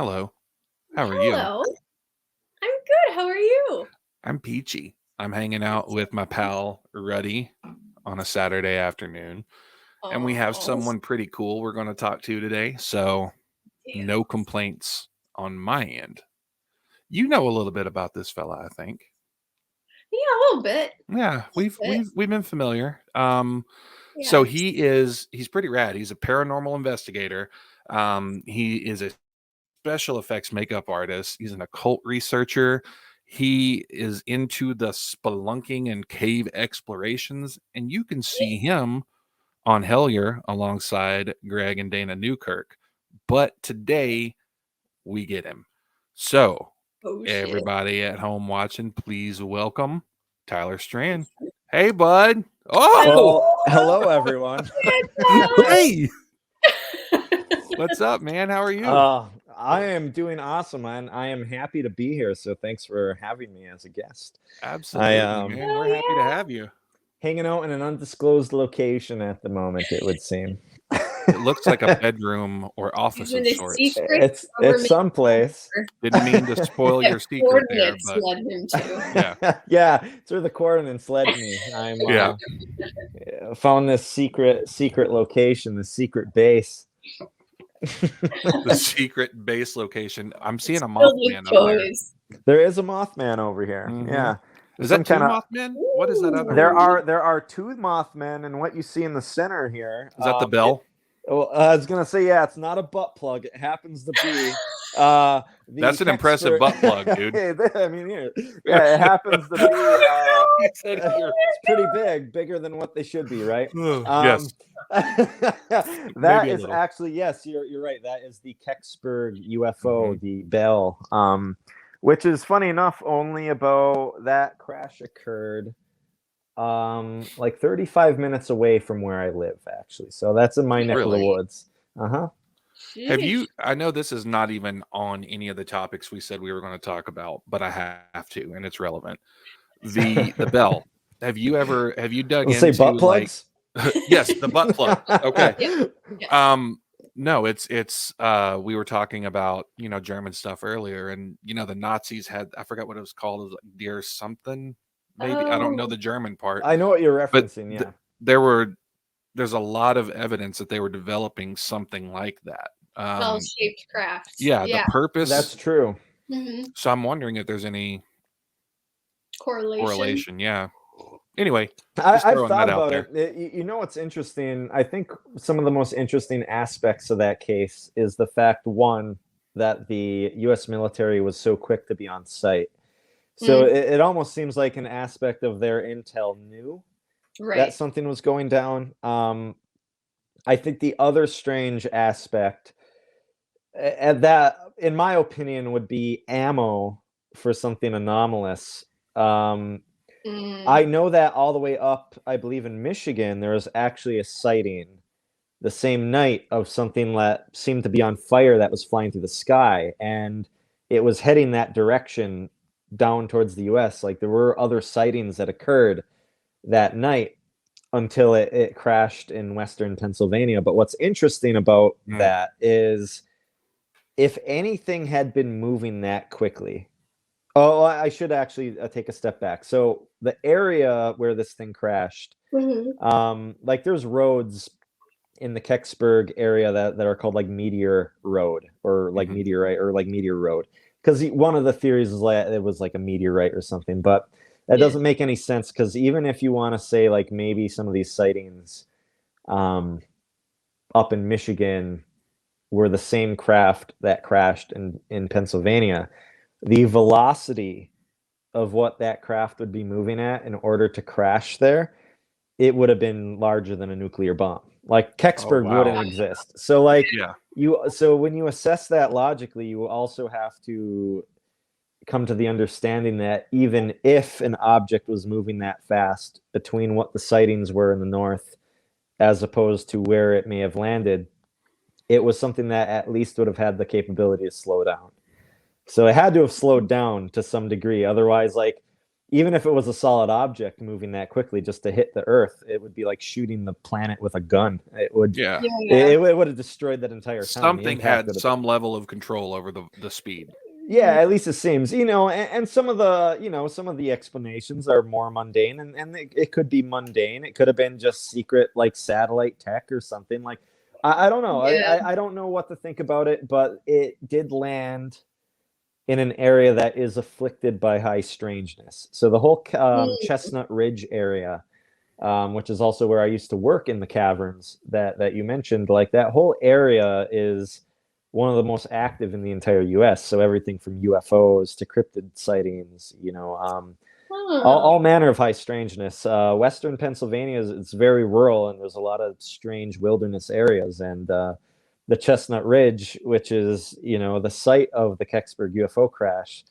Hello. How are you? Hello. I'm good. How are you? I'm peachy. I'm hanging out with my pal Ruddy on a Saturday afternoon, and we have Oh, someone pretty cool we're going to talk to today. So, yeah. no complaints on my end. You know a little bit about this fella, I think. Yeah, a little bit. Yeah, we've been familiar. So Yeah. he's pretty rad. He's a paranormal investigator. He is a special effects makeup artist. He's an occult researcher. He is into the spelunking and cave explorations, and you can see him on Hellier alongside Greg and Dana Newkirk. But today we get him. So, Oh shit. everybody at home watching, please welcome Tyler Strand. Hey, bud. Oh, Well, hello everyone. hey. What's up, man? How are you? I am doing awesome, man. I am happy to be here. So thanks for having me as a guest. Absolutely, man. We're happy to have you. Hanging out in an undisclosed location at the moment, it would seem. It looks like a bedroom or office of sorts. It's someplace. Didn't mean to spoil your secret there, but led him to. Yeah, it's where the coordinates led me. I'm found this secret location, the secret base. The secret base location. I'm seeing a Mothman up there. There is a Mothman over here. Mm-hmm. Yeah. Is that two Mothmen? What is that other? There are two Mothmen, and what you see in the center here. Is that the bell? I was gonna say, yeah, it's not a butt plug. It happens to be. That's an impressive butt plug, dude. I mean, it happens to be. It's pretty big, bigger than what they should be, right? Yes. That is actually, yes, you're right. That is the Kecksburg UFO, the bell. Which is funny enough, only about that crash occurred like 35 minutes away from where I live, actually. So that's in my neck of the woods. Have you, I know this is not even on any of the topics we said we were going to talk about, but I have to, and it's relevant. The bell. Have you dug into say butt plugs? Yes, the butt plug. Okay. No, it's we were talking about, German stuff earlier, and the Nazis had, I forgot what it was called, it was like deer something. Maybe I don't know the German part. I know what you're referencing, yeah. There's a lot of evidence that they were developing something like that. Bell-shaped craft. Yeah, the purpose. That's true. Mm-hmm. So I'm wondering if there's any correlation. Yeah. Anyway, I've thought about it. You know what's interesting? I think some of the most interesting aspects of that case is the fact, one, that the U.S. military was so quick to be on site. So it almost seems like an aspect of their intel knew that something was going down. I think the other strange aspect, that, in my opinion, would be ammo for something anomalous. I know that all the way up, I believe in Michigan, there was actually a sighting the same night of something that seemed to be on fire that was flying through the sky, and it was heading that direction down towards the US. Like, there were other sightings that occurred that night until it crashed in western Pennsylvania. But what's interesting about that is, if anything had been moving that quickly, I should actually take a step back. So the area where this thing crashed, like, there's roads in the Kecksburg area that are called like Meteor Road, or like Meteorite, or like Meteor Road. Because one of the theories is like it was like a meteorite or something, but that doesn't make any sense, because even if you want to say like maybe some of these sightings up in Michigan were the same craft that crashed in Pennsylvania, the velocity of what that craft would be moving at in order to crash there, it would have been larger than a nuclear bomb. Like, Kecksburg wouldn't exist. So like, so when you assess that logically, you also have to come to the understanding that even if an object was moving that fast between what the sightings were in the north as opposed to where it may have landed, it was something that at least would have had the capability to slow down. So it had to have slowed down to some degree. Otherwise, like, even if it was a solid object moving that quickly just to hit the Earth, it would be like shooting the planet with a gun. It would, it would have destroyed that entire town. Something had some level of control over the speed. Yeah, at least it seems, and some of the, some of the explanations are more mundane, and it could be mundane. It could have been just secret, like satellite tech or something. Like, I don't know. I don't know what to think about it, but it did land in an area that is afflicted by high strangeness. So the whole Chestnut Ridge area, which is also where I used to work in the caverns that you mentioned, like that whole area is one of the most active in the entire U.S. So everything from UFOs to cryptid sightings, all manner of high strangeness. Western Pennsylvania it's very rural, and there's a lot of strange wilderness areas. And the Chestnut Ridge, which is the site of the Kecksburg UFO crash,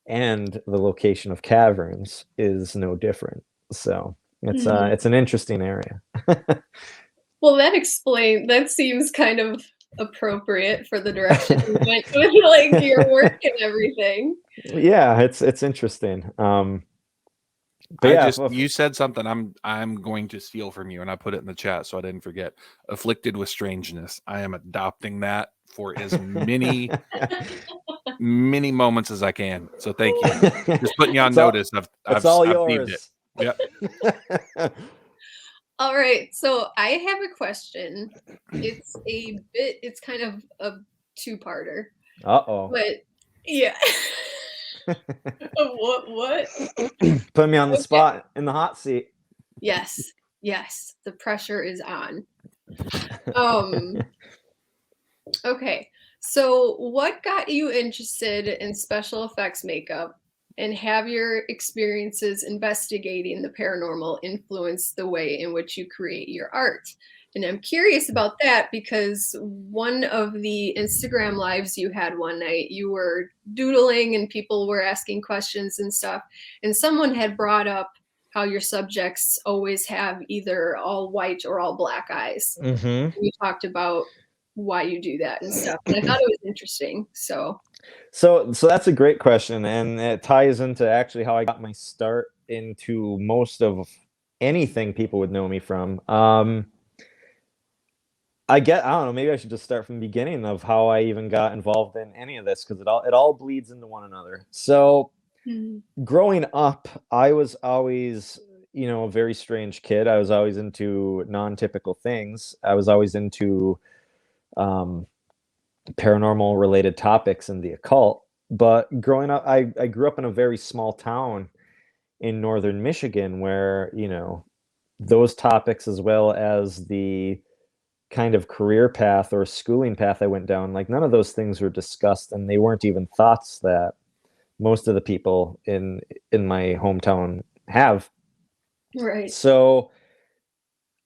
and the location of caverns is no different. So it's an interesting area. Well, that seems kind of appropriate for the direction you went with like your work and everything. Yeah, it's interesting. But you said something I'm going to steal from you, and I put it in the chat so I didn't forget. Afflicted with strangeness. I am adopting that for as many many moments as I can. So thank you. Just putting you on notice. It's all yours. Yep. All right, so I have a question. It's kind of a two-parter. Uh-oh. But yeah. What? Put me on the spot, in the hot seat. Yes. The pressure is on. Okay. So what got you interested in special effects makeup, and have your experiences investigating the paranormal influenced the way in which you create your art? And I'm curious about that because one of the Instagram lives you had one night, you were doodling and people were asking questions and stuff. And someone had brought up how your subjects always have either all white or all black eyes. Mm-hmm. You talked about why you do that and stuff. And I thought it was interesting. So that's a great question, and it ties into actually how I got my start into most of anything people would know me from. I don't know, maybe I should just start from the beginning of how I even got involved in any of this, because it all bleeds into one another. So growing up, I was always, a very strange kid. I was always into non-typical things. I was always into paranormal related topics and the occult. But growing up, I grew up in a very small town in northern Michigan where, those topics, as well as the kind of career path or schooling path I went down, like none of those things were discussed, and they weren't even thoughts that most of the people in my hometown have. Right. So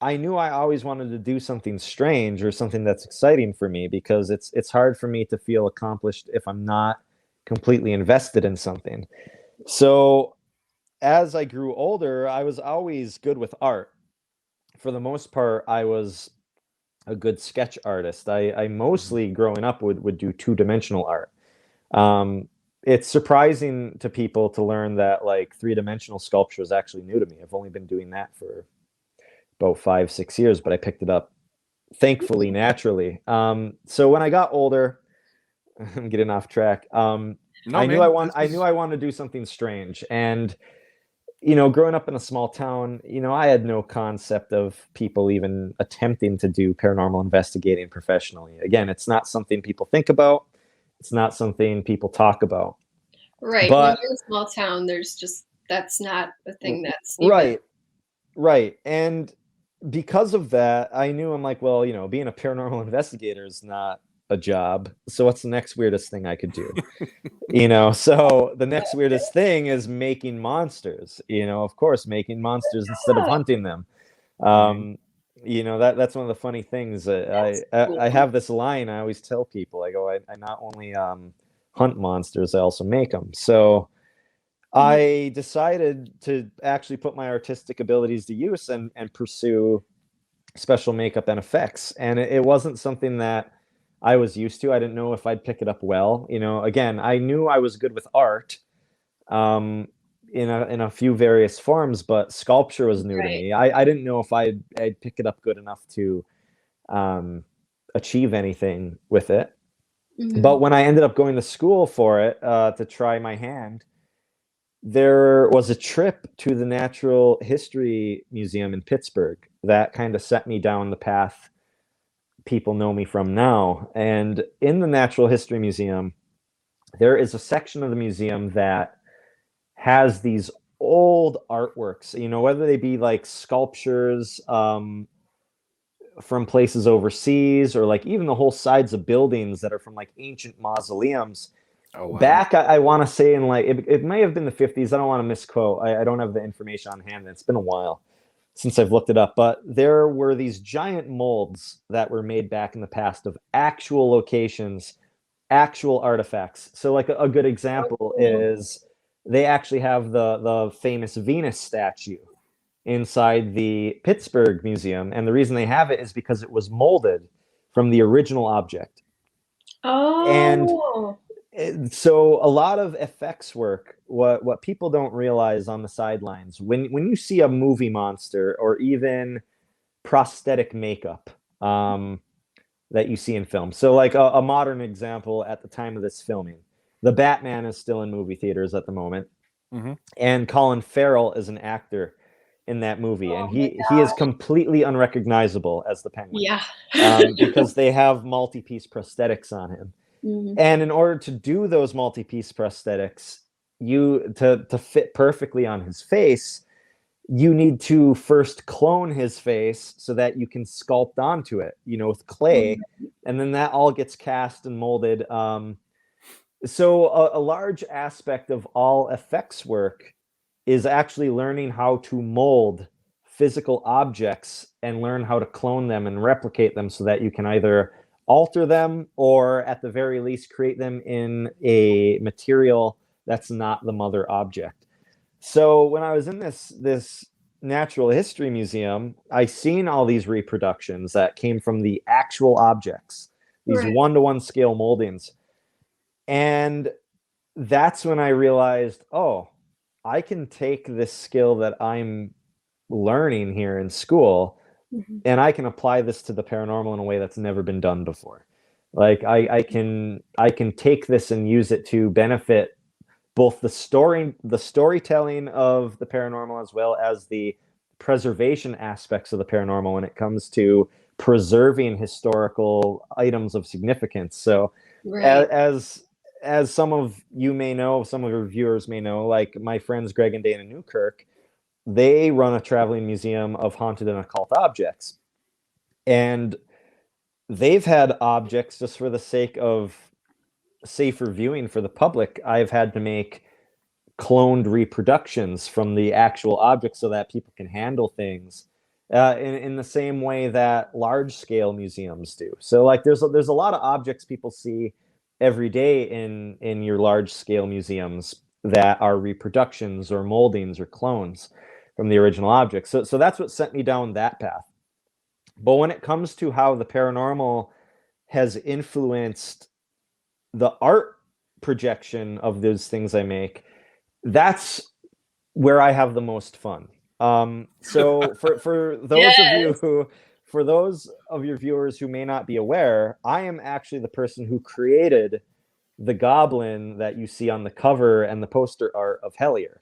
I knew I always wanted to do something strange or something that's exciting for me, because it's hard for me to feel accomplished if I'm not completely invested in something. So as I grew older, I was always good with art. For the most part, I was a good sketch artist. I mostly growing up would do two-dimensional art. It's surprising to people to learn that like three-dimensional sculpture is actually new to me. I've only been doing that for about 5-6 years, but I picked it up thankfully naturally. So when I got older, I'm getting off track. I knew I wanted to do something strange, and growing up in a small town, I had no concept of people even attempting to do paranormal investigating professionally. Again, it's not something people think about. It's not something people talk about. Right. But when you're in a small town, that's not a thing that's right. And because of that, I knew, I'm like, well, being a paranormal investigator is not a job. So what's the next weirdest thing I could do? So the next weirdest thing is making monsters, of course, making monsters instead of hunting them. That's one of the funny things. I have this line I always tell people. I go, I not only hunt monsters, I also make them. So I decided to actually put my artistic abilities to use and pursue special makeup and effects. And it wasn't something that I was used to. I didn't know if I'd pick it up well. Again, I knew I was good with art. in a few various forms, but sculpture was new to me. I didn't know if I'd pick it up good enough to achieve anything with it. But when I ended up going to school for it to try my hand, there was a trip to the Natural History Museum in Pittsburgh that kind of set me down the path people know me from now. And in the Natural History Museum, there is a section of the museum that has these old artworks, you know, whether they be like sculptures from places overseas, or like even the whole sides of buildings that are from like ancient mausoleums. Oh, wow. Back, I want to say in like, it may have been the 50s. I don't want to misquote. I don't have the information on hand. It's been a while since I've looked it up, but there were these giant molds that were made back in the past of actual locations, actual artifacts. So like a good example is they actually have the famous Venus statue inside the Pittsburgh Museum. And the reason they have it is because it was molded from the original object. Oh. And so a lot of effects work, what people don't realize on the sidelines, when you see a movie monster or even prosthetic makeup that you see in film. So like a modern example at the time of this filming, the Batman is still in movie theaters at the moment. And Colin Farrell is an actor in that movie, and he is completely unrecognizable as the Penguin. Yeah. Because they have multi-piece prosthetics on him. And in order to do those multi-piece prosthetics, to fit perfectly on his face, you need to first clone his face so that you can sculpt onto it, you know, with clay, and then that all gets cast and molded. So a large aspect of all effects work is actually learning how to mold physical objects and learn how to clone them and replicate them so that you can either alter them or at the very least create them in a material that's not the mother object. So when I was in this Natural History Museum, I seen all these reproductions that came from the actual objects, these one-to-one scale moldings. And that's when I realized, oh, I can take this skill that I'm learning here in school and I can apply this to the paranormal in a way that's never been done before. Like I can take this and use it to benefit both the storytelling of the paranormal as well as the preservation aspects of the paranormal when it comes to preserving historical items of significance. So as some of you may know, some of your viewers may know, like my friends Greg and Dana Newkirk, they run a traveling museum of haunted and occult objects. And they've had objects just for the sake of safer viewing for the public. I've had to make cloned reproductions from the actual object so that people can handle things in the same way that large scale museums do. So like there's a lot of objects people see every day in your large scale museums that are reproductions or moldings or clones from the original object. So that's what sent me down that path. But when it comes to how the paranormal has influenced the art projection of those things I make, that's where I have the most fun. So for those of your viewers who may not be aware, I am actually the person who created the goblin that you see on the cover and the poster art of Hellier.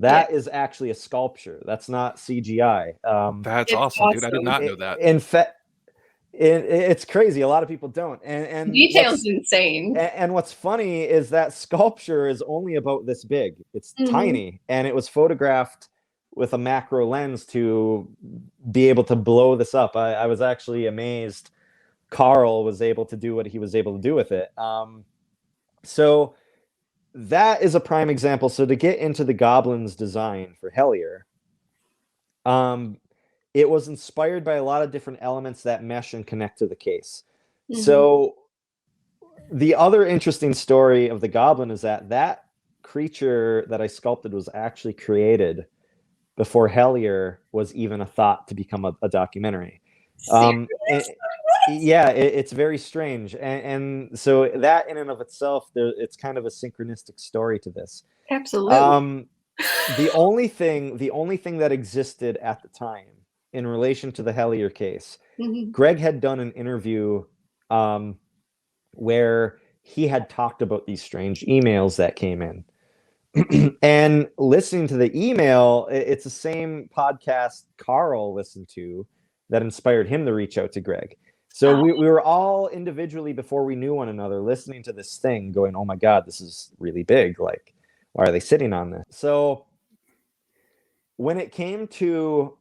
That is actually a sculpture. That's not CGI. That's awesome, dude. I did not know that. In fact, it's crazy. A lot of people don't. And details insane. And what's funny is that sculpture is only about this big. It's tiny, and it was photographed with a macro lens to be able to blow this up. I was actually amazed Carl was able to do what he was able to do with it. So that is a prime example. So to get into the goblin's design for Hellier, it was inspired by a lot of different elements that mesh and connect to the case. So the other interesting story of the goblin is that creature that I sculpted was actually created before Hellier was even a thought to become a documentary. It's very strange. And so that in and of itself, it's kind of a synchronistic story to this. Absolutely. The only thing that existed at the time in relation to the Hellier case, Greg had done an interview where he had talked about these strange emails that came in. And listening to the email, it's the same podcast Carl listened to that inspired him to reach out to Greg. So we were all individually, before we knew one another, listening to this thing going, oh my God, this is really big. Like, why are they sitting on this? So when it came to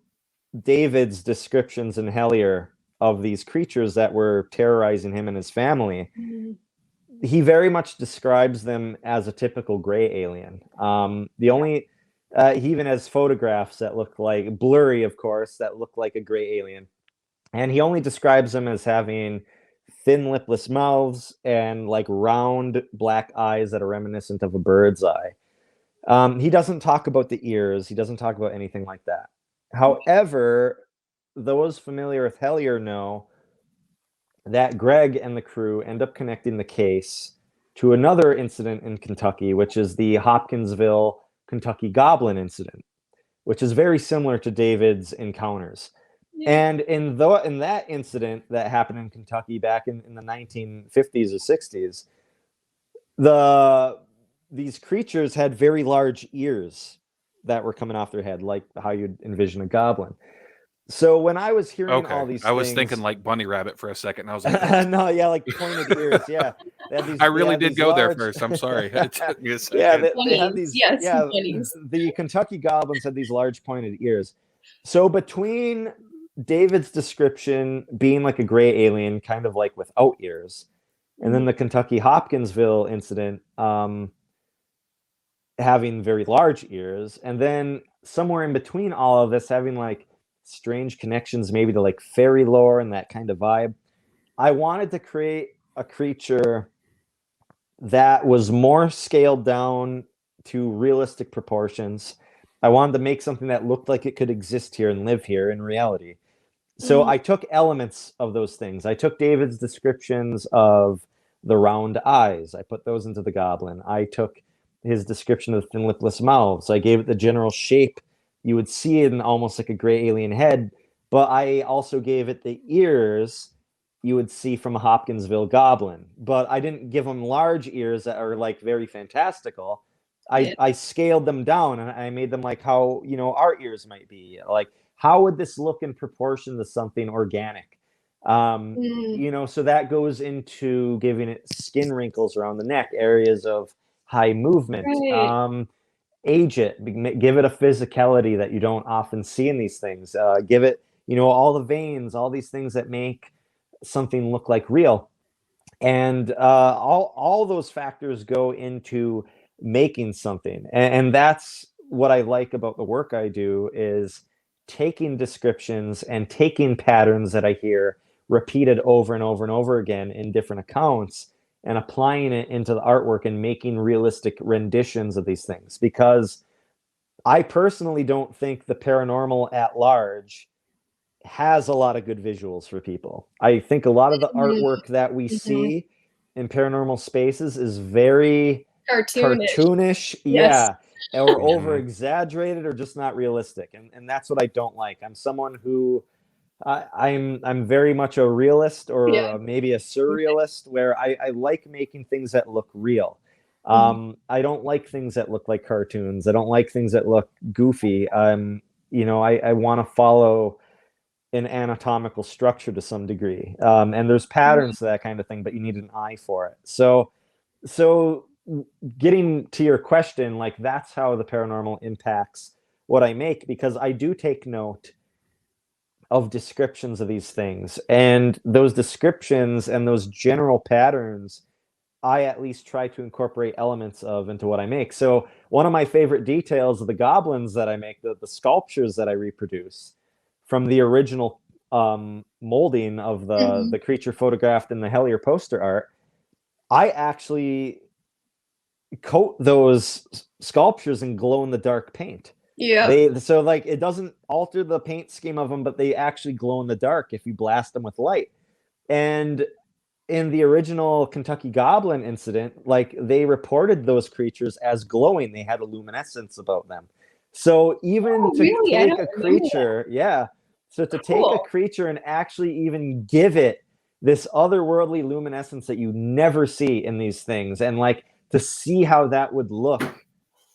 David's descriptions in Hellier of these creatures that were terrorizing him and his family, he very much describes them as a typical gray alien. The only he even has photographs that look like blurry, of course, that look like a gray alien, and he only describes them as having thin lipless mouths and like round black eyes that are reminiscent of a bird's eye. He doesn't talk about the ears. He doesn't talk about anything like that. However, those familiar with Hellier know that Greg and the crew end up connecting the case to another incident in Kentucky, which is the Hopkinsville, Kentucky goblin incident, which is very similar to David's encounters. Yeah. And in that incident that happened in Kentucky back in the 1950s or 60s, these creatures had very large ears that were coming off their head, like how you'd envision a goblin. So when I was hearing all these things, I was thinking like bunny rabbit for a second. I was like, no, yeah, like pointed ears. Yeah, I really did go there first. I'm sorry. It took me a second. Yeah, they had these. Yes, yeah, the Kentucky goblins had these large pointed ears. So between David's description being like a gray alien, kind of like without ears, and then the Kentucky Hopkinsville incident having very large ears, and then somewhere in between all of this having like strange connections maybe to like fairy lore and that kind of vibe, I wanted to create a creature that was more scaled down to realistic proportions. I wanted to make something that looked like it could exist here and live here in reality. So I took elements of those things. I took David's descriptions of the round eyes. I put those into the goblin. I took his description of thin lipless mouths. I gave it the general shape you would see it in almost like a gray alien head, but I also gave it the ears you would see from a Hopkinsville goblin. But I didn't give them large ears that are like very fantastical. I scaled them down and I made them like how, you know, our ears might be. Like, how would this look in proportion to something organic? You know, so that goes into giving it skin wrinkles around the neck, areas of high movement. Right. Age it, give it a physicality that you don't often see in these things. Give it, you know, all the veins, all these things that make something look like real. And all those factors go into making something. And that's what I like about the work I do, is taking descriptions and taking patterns that I hear repeated over and over and over again in different accounts, and applying it into the artwork and making realistic renditions of these things. Because I personally don't think the paranormal at large has a lot of good visuals for people. I think a lot of the artwork that we see in paranormal spaces is very cartoonish. Yes. Yeah, or over exaggerated or just not realistic. And that's what I don't like. I'm someone who I'm very much a realist, or maybe a surrealist, where I like making things that look real. I don't like things that look like cartoons. I don't like things that look goofy. You know, I want to follow an anatomical structure to some degree. And there's patterns to that kind of thing, but you need an eye for it. So getting to your question, like, that's how the paranormal impacts what I make, because I do take note of descriptions of these things, and those descriptions and those general patterns I at least try to incorporate elements of into what I make. So one of my favorite details of the goblins that I make, the sculptures that I reproduce from the original molding of the creature photographed in the Hellier poster art, I actually coat those sculptures in glow-in-the-dark paint. Yeah. So like, it doesn't alter the paint scheme of them, but they actually glow in the dark if you blast them with light. And in the original Kentucky Goblin incident, like they reported those creatures as glowing. They had a luminescence about them. So even to really? take a creature, so to take a creature and actually even give it this otherworldly luminescence that you never see in these things, and like to see how that would look,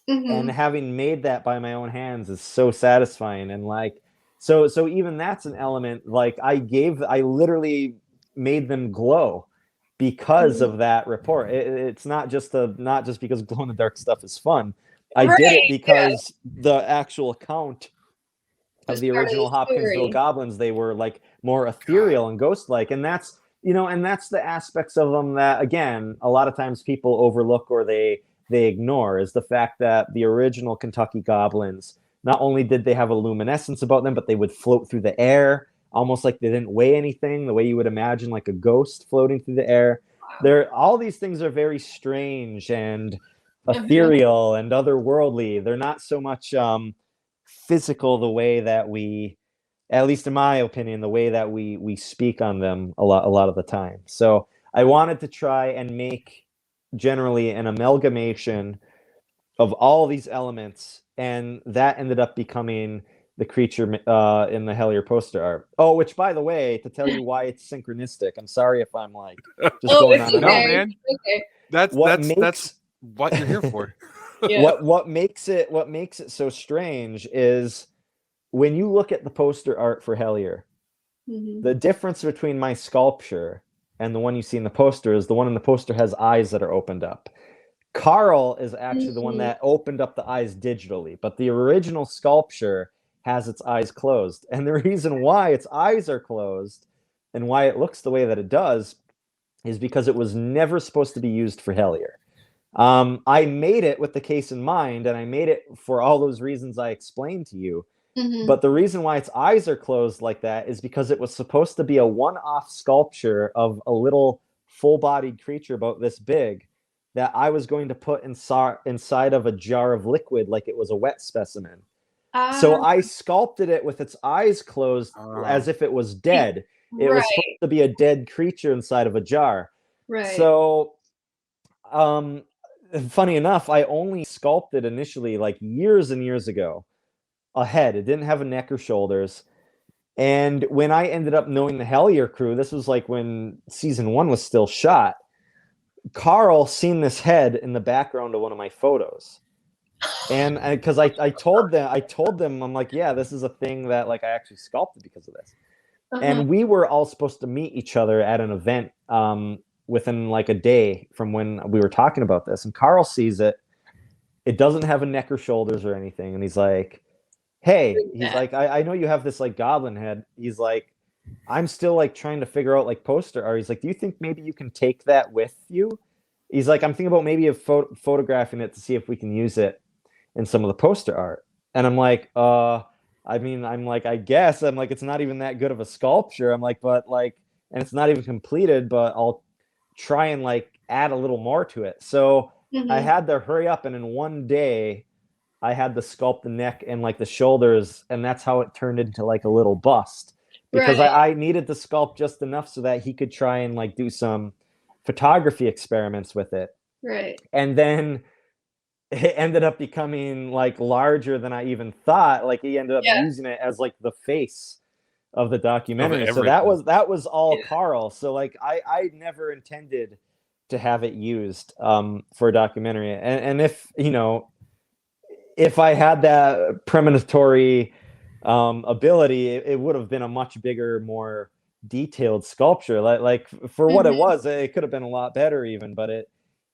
and having made that by my own hands is so satisfying. And like, so even that's an element. Like I literally made them glow because of that report. It's not just because glow in the dark stuff is fun. I did it because the actual account of the original Hopkinsville goblins, they were like more ethereal and ghost-like, and that's the aspects of them that, again, a lot of times people overlook or they ignore, is the fact that the original Kentucky goblins, not only did they have a luminescence about them, but they would float through the air almost like they didn't weigh anything, the way you would imagine like a ghost floating through the air. All these things are very strange and ethereal and otherworldly. They're not so much physical the way that we, at least in my opinion, the way that we speak on them a lot of the time. So I wanted to try and make generally an amalgamation of all these elements, and that ended up becoming the creature in the Hellier poster art. Oh, which, by the way, to tell you why it's synchronistic, I'm sorry if I'm like just going on. No, man. Okay. That's what you're here for. What makes it so strange is when you look at the poster art for Hellier, the difference between my sculpture and the one you see in the poster is the one in the poster has eyes that are opened up. Carl is actually the one that opened up the eyes digitally, but the original sculpture has its eyes closed. And the reason why its eyes are closed and why it looks the way that it does is because it was never supposed to be used for Hellier. I made it with the case in mind, and I made it for all those reasons I explained to you. But the reason why its eyes are closed like that is because it was supposed to be a one-off sculpture of a little full-bodied creature about this big that I was going to put inside of a jar of liquid like it was a wet specimen. So I sculpted it with its eyes closed as if it was dead. It was supposed to be a dead creature inside of a jar. So, funny enough, I only sculpted initially, like years and years ago, a head. It didn't have a neck or shoulders. And when I ended up knowing the Hellier crew, this was like when season 1 was still shot, Carl seen this head in the background of one of my photos. And because I told them, I'm like, yeah, this is a thing that like I actually sculpted because of this. And we were all supposed to meet each other at an event within like a day from when we were talking about this. And Carl sees it. It doesn't have a neck or shoulders or anything. And he's like, hey, he's like, I know you have this like goblin head. He's like, I'm still like trying to figure out like poster art. He's like, do you think maybe you can take that with you? He's like, I'm thinking about maybe photographing it to see if we can use it in some of the poster art. And I'm like, I mean, I'm like, I guess. I'm like, it's not even that good of a sculpture. I'm like, but like, and it's not even completed, but I'll try and like add a little more to it. So I had to hurry up, and in one day I had to sculpt the neck and like the shoulders, and that's how it turned into like a little bust, because I needed to sculpt just enough so that he could try and like do some photography experiments with it. And then it ended up becoming like larger than I even thought. Like he ended up using it as like the face of the documentary. So that was all Carl. So like I never intended to have it used for a documentary. And if, you know, if I had that premonitory ability, it would have been a much bigger, more detailed sculpture. Like for what it was, it could have been a lot better even, but it,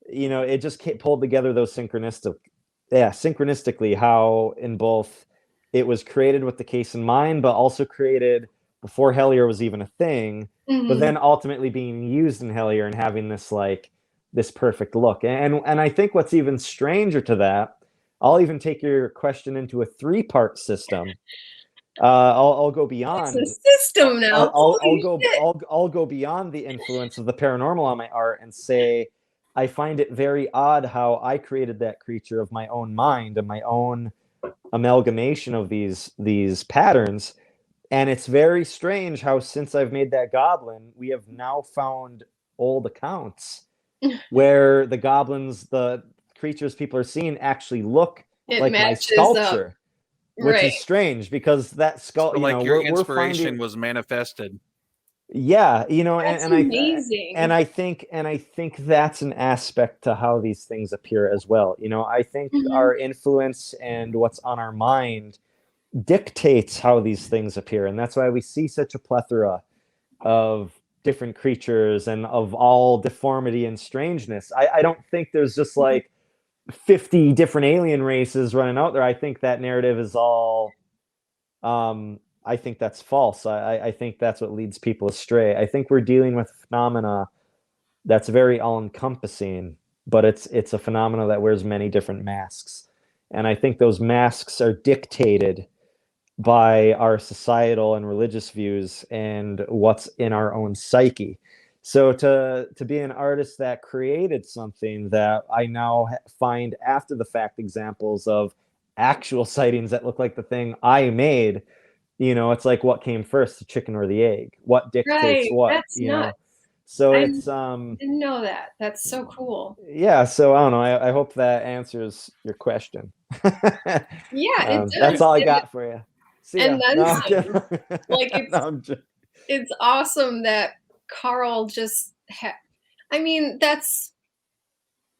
you know, it just pulled together those synchronistically, how in both it was created with the case in mind, but also created before Hellier was even a thing, but then ultimately being used in Hellier and having this like this perfect look. And I think what's even stranger to that, I'll even take your question into a 3-part system. I'll go beyond. It's a system now. I'll go beyond the influence of the paranormal on my art and say I find it very odd how I created that creature of my own mind and my own amalgamation of these patterns. And it's very strange how since I've made that goblin, we have now found old accounts where the goblins, the creatures people are seeing, actually look like my sculpture, which is strange because that skull, so, like, your inspiration was manifested. Yeah, That's and amazing. I think that's an aspect to how these things appear as well. I think our influence and what's on our mind dictates how these things appear, and that's why we see such a plethora of different creatures and of all deformity and strangeness. I don't think there's just like 50 different alien races running out there. I think that narrative is all I think that's false. I think that's what leads people astray. I think we're dealing with phenomena that's very all-encompassing, but it's a phenomena that wears many different masks. And I think those masks are dictated by our societal and religious views and what's in our own psyche. So to be an artist that created something that I now find after the fact examples of actual sightings that look like the thing I made, it's like, what came first, the chicken or the egg? What dictates what? That's nuts. So I it's didn't know that. That's so cool. Yeah, so I don't know. I hope that answers your question. Yeah, it does. That's all I got for you. See ya. And then No, some. Like, no, it's awesome that Carl just I mean, that's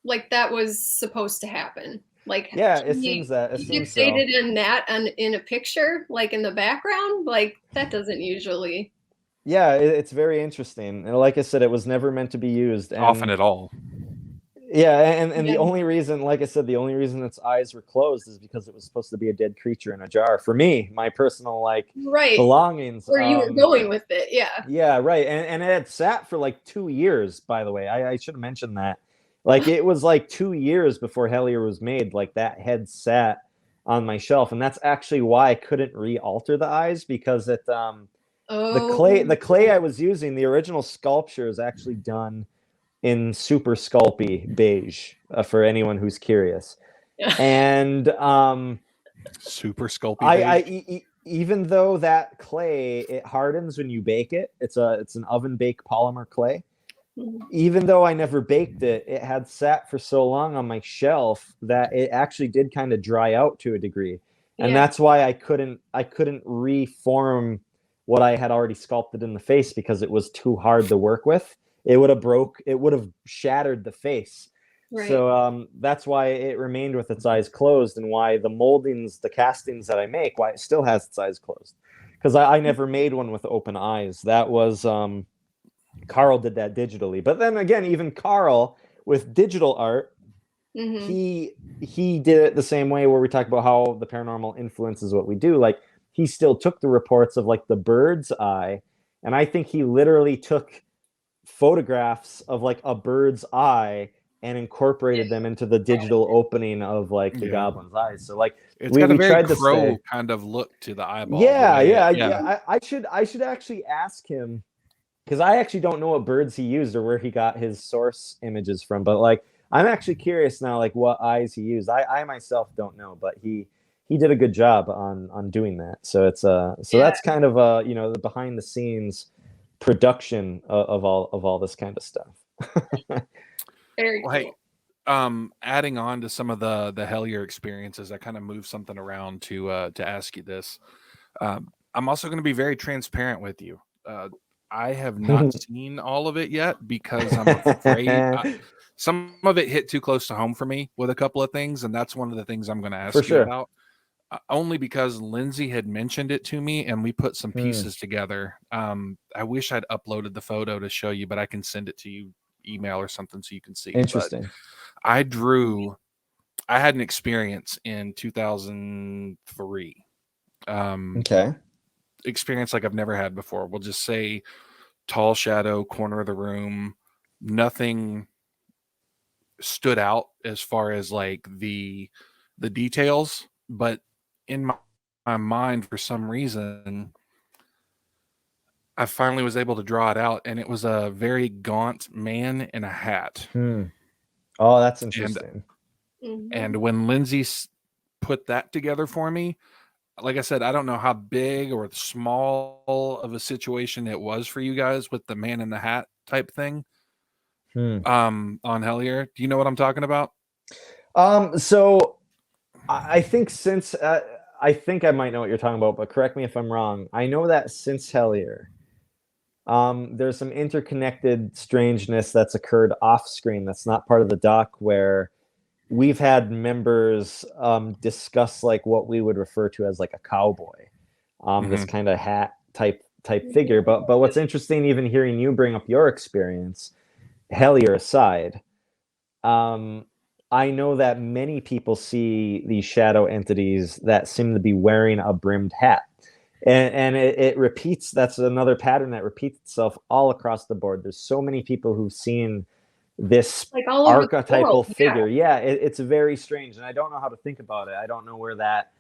like, that was supposed to happen. Like, yeah, it seems that. It seems so. Fixated in that in a picture, like in the background, like that doesn't usually. Yeah, it's very interesting. And like I said, it was never meant to be used Often at all. Yeah, and the only reason, like I said, the only reason its eyes were closed is because it was supposed to be a dead creature in a jar. For me, my personal belongings. Where you were going with it, yeah. Yeah, right. And it had sat for like 2 years, by the way. I should have mentioned that. Like, it was like 2 years before Hellier was made. Like, that head sat on my shelf, and that's actually why I couldn't re-alter the eyes, because it the clay I was using, the original sculpture, is actually done in super sculpey beige, for anyone who's curious. And super sculpey beige. Even though that clay, it hardens when you bake it, it's an oven baked polymer clay. Even though I never baked it, it had sat for so long on my shelf that it actually did kind of dry out to a degree. And that's why I couldn't reform what I had already sculpted in the face, because it was too hard to work with. It would have shattered the face. Right. So that's why it remained with its eyes closed, and why the moldings, the castings that I make, why it still has its eyes closed. Because I never made one with open eyes. That was Carl did that digitally. But then again, even Carl with digital art, he did it the same way, where we talk about how the paranormal influences what we do. Like, he still took the reports of like the bird's eye, and I think he literally took photographs of like a bird's eye and incorporated them into the digital opening of like the goblin's eyes. So like, it's got a very crow kind of look to the eyeball. I should actually ask him, because I actually don't know what birds he used or where he got his source images from. But like, I'm actually curious now, like what eyes he used. I myself don't know, but he did a good job on doing that. So it's that's kind of the behind the scenes production of all this kind of stuff. Very cool. Hey, adding on to some of the Hellier experiences, I kind of moved something around to ask you this. I'm also going to be very transparent with you. I have not seen all of it yet, because I'm afraid some of it hit too close to home for me with a couple of things, and that's one of the things I'm going to ask you about. Only because Lindsay had mentioned it to me, and we put some pieces together. I wish I'd uploaded the photo to show you, but I can send it to you, email or something, so you can see. Interesting. But I had an experience in 2003. Experience like I've never had before. We'll just say tall shadow, corner of the room. Nothing stood out as far as like the details, but in my mind, for some reason, I finally was able to draw it out, and it was a very gaunt man in a hat. Oh, that's interesting. And when Lindsay put that together for me, like I said, I don't know how big or small of a situation it was for you guys with the man in the hat type thing, on Hellier. Do you know what I'm talking about? So I think since I think I might know what you're talking about, but correct me if I'm wrong. I know that since Hellier, there's some interconnected strangeness that's occurred off screen that's not part of the doc, where we've had members discuss like what we would refer to as like a cowboy, this kind of hat type figure. But what's interesting, even hearing you bring up your experience, Hellier aside, I know that many people see these shadow entities that seem to be wearing a brimmed hat. And it repeats. That's another pattern that repeats itself all across the board. There's so many people who've seen this like all over archetypal the world, figure. Yeah, it's very strange. And I don't know how to think about it. I don't know where that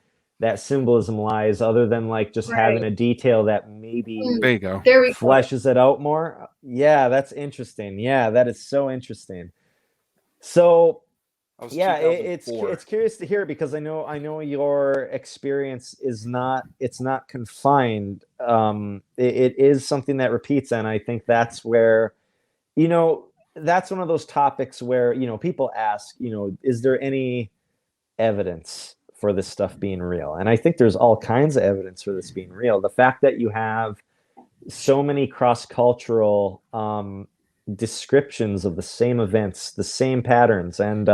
symbolism lies, other than like just having a detail that maybe there you go. There we fleshes it out more. Yeah, that's interesting. Yeah, that is so interesting. So yeah, it's curious to hear, because I know your experience is not confined. It is something that repeats, and I think that's where, that's one of those topics where, people ask, is there any evidence for this stuff being real? And I think there's all kinds of evidence for this being real. The fact that you have so many cross-cultural descriptions of the same events, the same patterns, and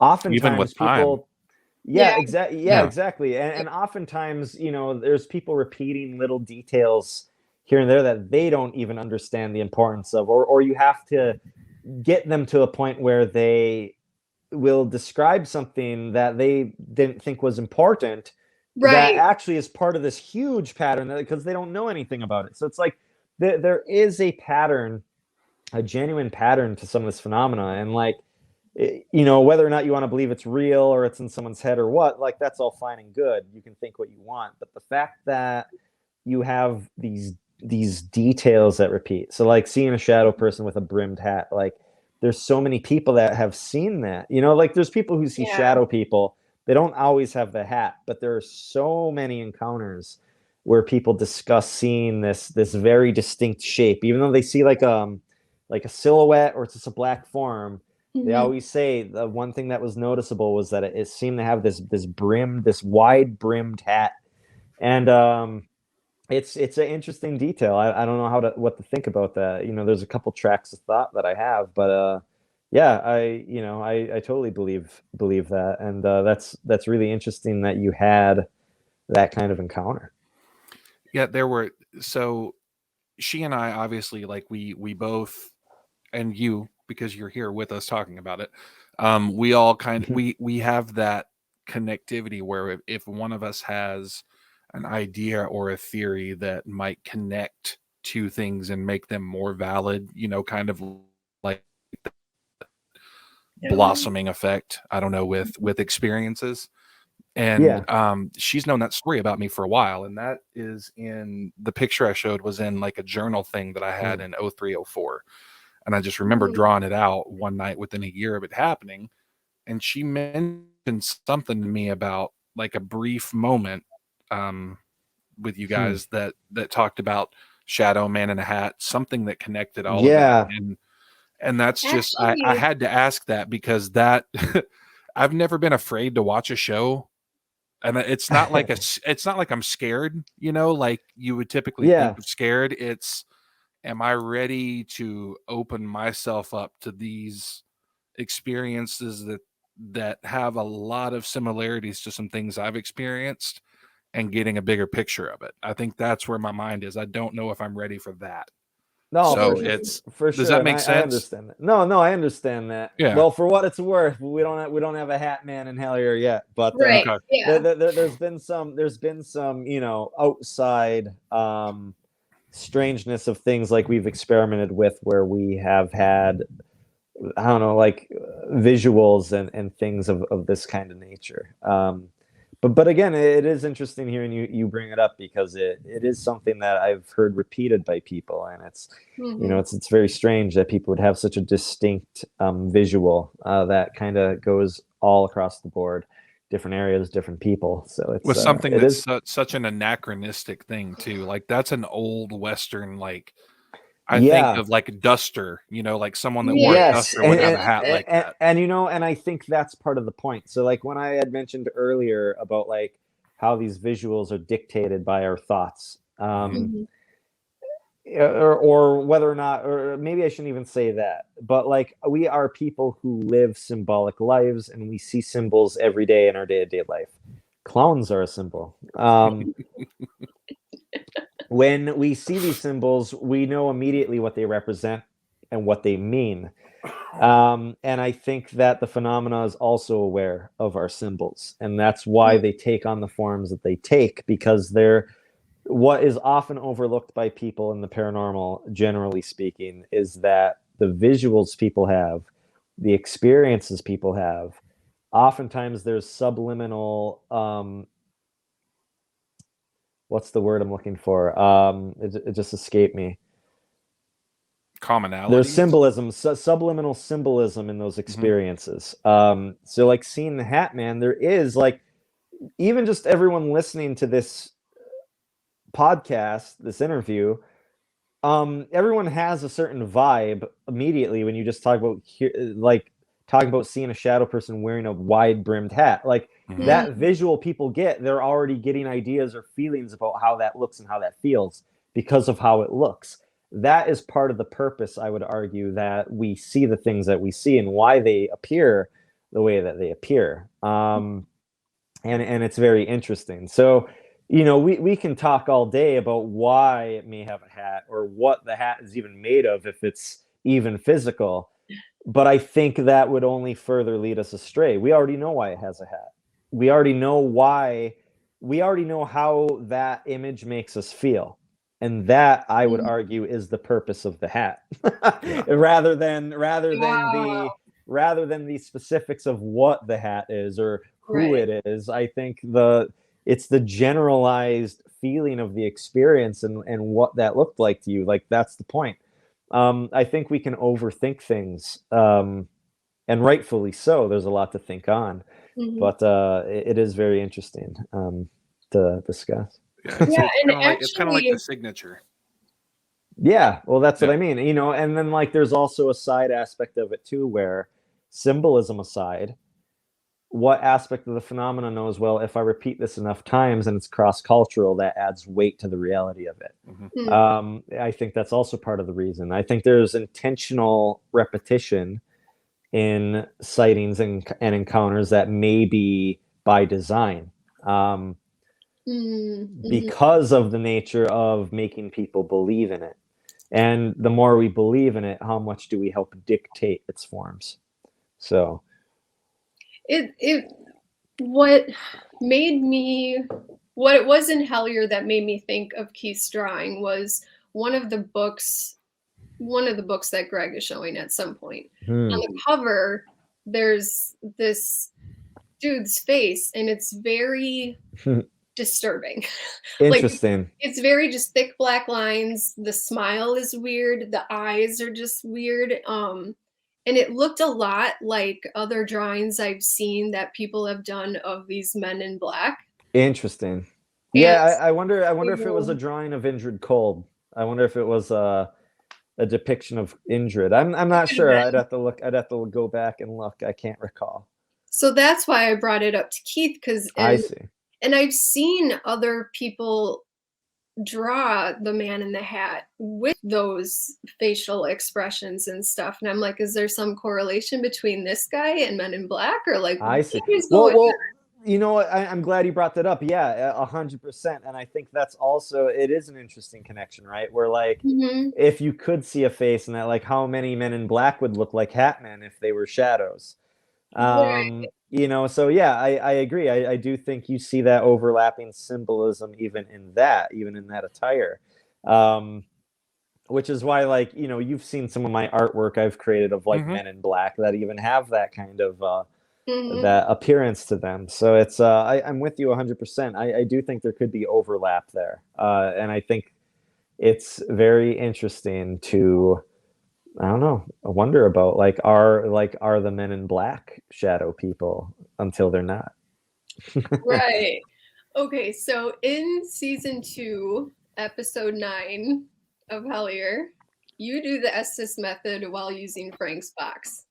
oftentimes even with people exactly, and oftentimes there's people repeating little details here and there that they don't even understand the importance of, or you have to get them to a point where they will describe something that they didn't think was important, that actually is part of this huge pattern, because they don't know anything about it. So it's like there is a pattern, a genuine pattern to some of this phenomena, and like, whether or not you want to believe it's real or it's in someone's head or what, like, that's all fine and good. You can think what you want, but the fact that you have these details that repeat, so like seeing a shadow person with a brimmed hat, like there's so many people that have seen that, like there's people who see shadow people. They don't always have the hat, but there are so many encounters where people discuss seeing this very distinct shape, even though they see like a silhouette or it's just a black form. They always say the one thing that was noticeable was that it seemed to have this wide brimmed hat, and it's an interesting detail. I don't know what to think about that. There's a couple tracks of thought that I have, but yeah, I totally believe that, and that's really interesting that you had that kind of encounter. Yeah, so she and I, obviously, like we both, and you, because you're here with us talking about it, we all kind of we have that connectivity where if one of us has an idea or a theory that might connect two things and make them more valid, kind of like blossoming effect, I don't know, with experiences. And she's known that story about me for a while, and that is in the picture I showed, was in like a journal thing that I had in 0304. And I just remember drawing it out one night within a year of it happening. And she mentioned something to me about like a brief moment with you guys that talked about shadow man in a hat, something that connected all of that. And that's just, I had to ask that, because that I've never been afraid to watch a show. And it's not like I'm scared, like you would typically think of scared. It's, am I ready to open myself up to these experiences that have a lot of similarities to some things I've experienced, and getting a bigger picture of it? I think that's where my mind is. I don't know if I'm ready for that. No, so for sure. Does that make sense? I understand that. No, I understand that. Yeah. Well, for what it's worth, we don't have a hat man in Hellier yet, but there's been some outside strangeness of things like we've experimented with, where we have had, I don't know, like visuals and things of this kind of nature. But again, it is interesting hearing you bring it up, because it is something that I've heard repeated by people, and it's it's very strange that people would have such a distinct visual that kind of goes all across the board, different areas, different people. So it's with something that's such an anachronistic thing too. Like that's an old Western, like I think of like a duster, like someone that wore a Yes, duster would have a hat like that. and and I think that's part of the point. So like when I had mentioned earlier about like how these visuals are dictated by our thoughts, or whether or not, or maybe I shouldn't even say that, but like we are people who live symbolic lives and we see symbols every day in our day-to-day life. Clowns are a symbol. When we see these symbols, we know immediately what they represent and what they mean. And I think that the phenomena is also aware of our symbols, and that's why they take on the forms that they take, because they're what is often overlooked by people in the paranormal, generally speaking, is that the visuals people have, the experiences people have, oftentimes there's subliminal what's the word I'm looking for? It just escaped me. Commonality. There's symbolism, subliminal symbolism in those experiences. So like seeing the Hat Man, there is like, even just everyone listening to this podcast, this interview, everyone has a certain vibe immediately when you just talk about talking about seeing a shadow person wearing a wide brimmed hat. Like that visual people get, they're already getting ideas or feelings about how that looks and how that feels because of how it looks. That is part of the purpose, I would argue, that we see the things that we see and why they appear the way that they appear. And it's very interesting. So, we can talk all day about why it may have a hat or what the hat is even made of, if it's even physical. But I think that would only further lead us astray. We already know why it has a hat. We already know why. We already know how that image makes us feel. And that, I would argue, is the purpose of the hat. rather than the specifics of what the hat is or who it is. I think it's the generalized feeling of the experience and what that looked like to you. Like, that's the point. I think we can overthink things, and rightfully so. There's a lot to think on, but it is very interesting to discuss. It's kind of like the signature. Yeah, well, that's what I mean. And then like there's also a side aspect of it too, where symbolism aside, what aspect of the phenomena knows, well, if I repeat this enough times and it's cross-cultural, that adds weight to the reality of it. I think that's also part of the reason. I think there's intentional repetition in sightings and encounters that may be by design, because of the nature of making people believe in it. And the more we believe in it, how much do we help dictate its forms? So what it was in Hellier that made me think of Keith's drawing was one of the books that Greg is showing at some point. On the cover, there's this dude's face, and it's very disturbing. Interesting. Like, it's very just thick black lines. The smile is weird. The eyes are just weird. And it looked a lot like other drawings I've seen that people have done of these men in black. Interesting. Yeah, I wonder if it was a drawing of Indrid Cold. I wonder if it was a depiction of Indrid. I'm not sure. I'd have to go back and look. I can't recall. So that's why I brought it up to Keith, I see. And I've seen other people draw the man in the hat with those facial expressions and stuff, and I'm like, is there some correlation between this guy and Men in Black, or like? I see. Well, I'm glad you brought that up. Yeah, 100%. And I think that's also, it is an interesting connection, right? Where like, if you could see a face, and that, like, how many Men in Black would look like Hat Men if they were shadows? So yeah, I agree. I do think you see that overlapping symbolism even in that attire, which is why, like, you've seen some of my artwork I've created of like Men in Black that even have that kind of that appearance to them. So it's I'm with you 100%. I do think there could be overlap there, and I think it's very interesting to, I don't know, I wonder about are the Men in Black shadow people until they're not. Right. Okay, so in season 2, episode 9 of Hellier, you do the Estes method while using Frank's box.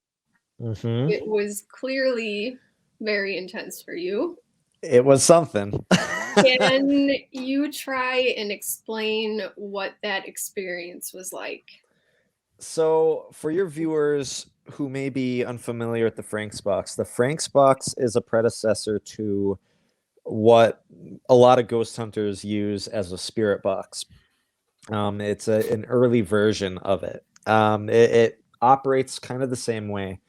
Mm-hmm. It was clearly very intense for you. It was something. Can you try and explain what that experience was like? So, for your viewers who may be unfamiliar with the Frank's box, the Frank's box is a predecessor to what a lot of ghost hunters use as a spirit box. It's an early version of it. It operates kind of the same way,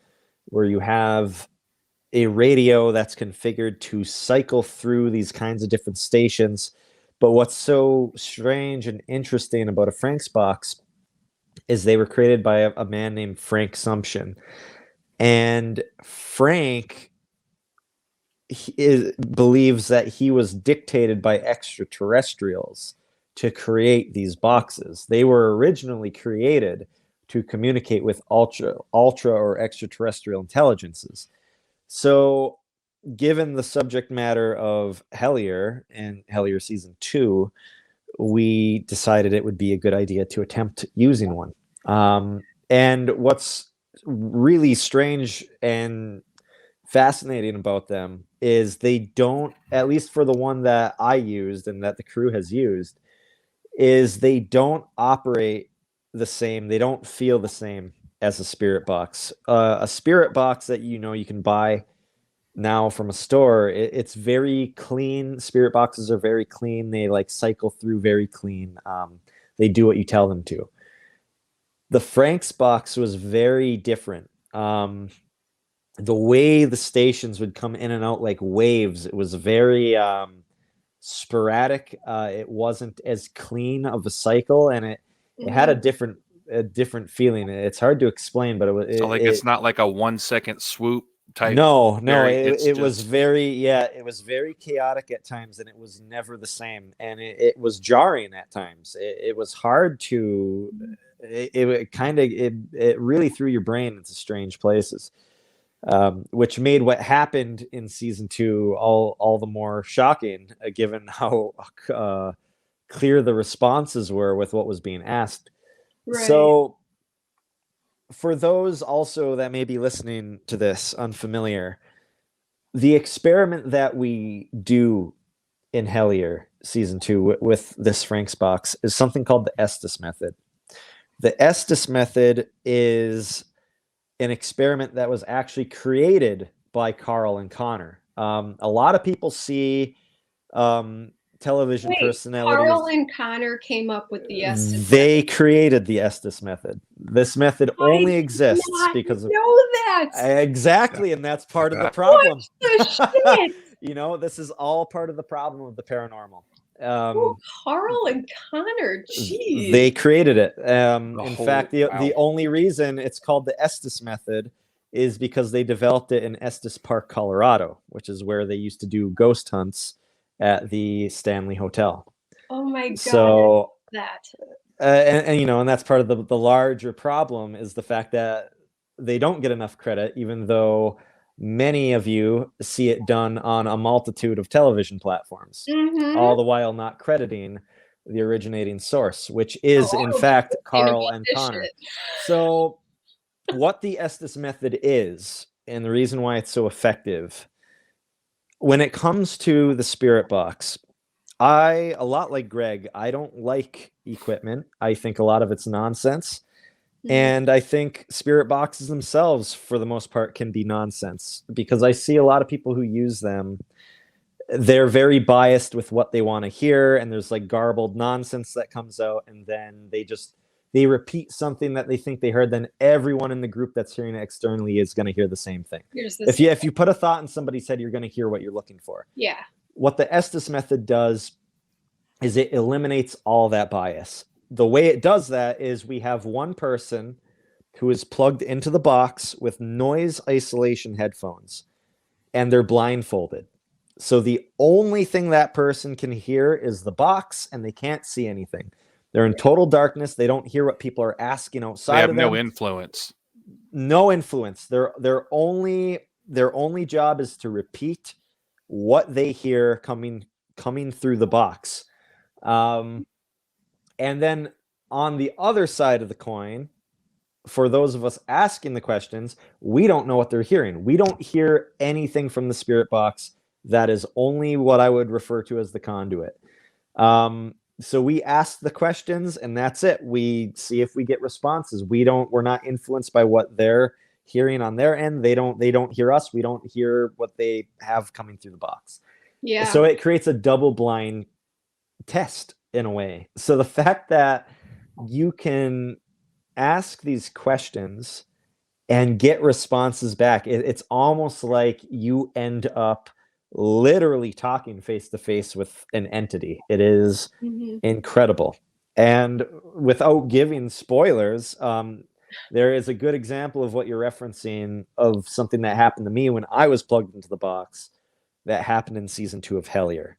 where you have a radio that's configured to cycle through these kinds of different stations. But what's so strange and interesting about a Frank's box is they were created by a man named Frank Sumption. And Frank believes that he was dictated by extraterrestrials to create these boxes. They were originally created to communicate with ultra or extraterrestrial intelligences. So, given the subject matter of Hellier and Hellier season 2, we decided it would be a good idea to attempt using one. And what's really strange and fascinating about them is they don't, at least for the one that I used and that the crew has used, is they don't operate the same. They don't feel the same as a spirit box. A spirit box that you can buy now from a store, it's very clean. Spirit boxes are very clean. They like cycle through very clean. They do what you tell them to. The Frank's box was very different. The way the stations would come in and out like waves, it was very sporadic. It wasn't as clean of a cycle, and it had a different feeling. It's hard to explain, but it's not like a 1 second swoop type. No, it was very it was very chaotic at times, and it was never the same, and it was jarring at times. It was hard to it really threw your brain into strange places, which made what happened in season 2 all the more shocking, given how clear the responses were with what was being asked. Right. So, for those also that may be listening to this unfamiliar, the experiment that we do in Hellier season 2 with this Frank's box is something called the Estes method. The Estes method is an experiment that was actually created by Carl and Connor. A lot of people see television personalities. Carl and Connor came up with the Estes. They created the Estes method. This method only exists because of that. Exactly, and that's part of the problem. What the shit? This is all part of the problem of the paranormal. Carl and Connor, geez. They created it. In fact, the only reason it's called the Estes method is because they developed it in Estes Park, Colorado, which is where they used to do ghost hunts at the Stanley Hotel. Oh my god! So that, and that's part of the larger problem is the fact that they don't get enough credit, even though many of you see it done on a multitude of television platforms, all the while not crediting the originating source, which is in fact Carl and Connor. So, what the Estes method is, and the reason why it's so effective. When it comes to the spirit box, a lot like Greg, I don't like equipment. I think a lot of it's nonsense. And I think spirit boxes themselves, for the most part, can be nonsense, because I see a lot of people who use them. They're very biased with what they want to hear, and there's like garbled nonsense that comes out, and then they repeat something that they think they heard, then everyone in the group that's hearing it externally is going to hear the same thing. If you put a thought in somebody's head, you're going to hear what you're looking for. Yeah. What the Estes method does is it eliminates all that bias. The way it does that is we have one person who is plugged into the box with noise isolation headphones, and they're blindfolded. So the only thing that person can hear is the box, and they can't see anything. They're in total darkness. They don't hear what people are asking outside of them. They have no influence. No influence. Their only job is to repeat what they hear coming through the box. And then on the other side of the coin, for those of us asking the questions, we don't know what they're hearing. We don't hear anything from the spirit box. That is only what I would refer to as the conduit. So we ask the questions, and that's it. We see if we get responses. We're not influenced by what they're hearing on their end. They don't hear us. We don't hear what they have coming through the box. Yeah. So it creates a double blind test in a way. So the fact that you can ask these questions and get responses back, it's almost like you end up literally talking face to face with an entity. It is incredible. And without giving spoilers, there is a good example of what you're referencing of something that happened to me when I was plugged into the box that happened in season 2 of Hellier.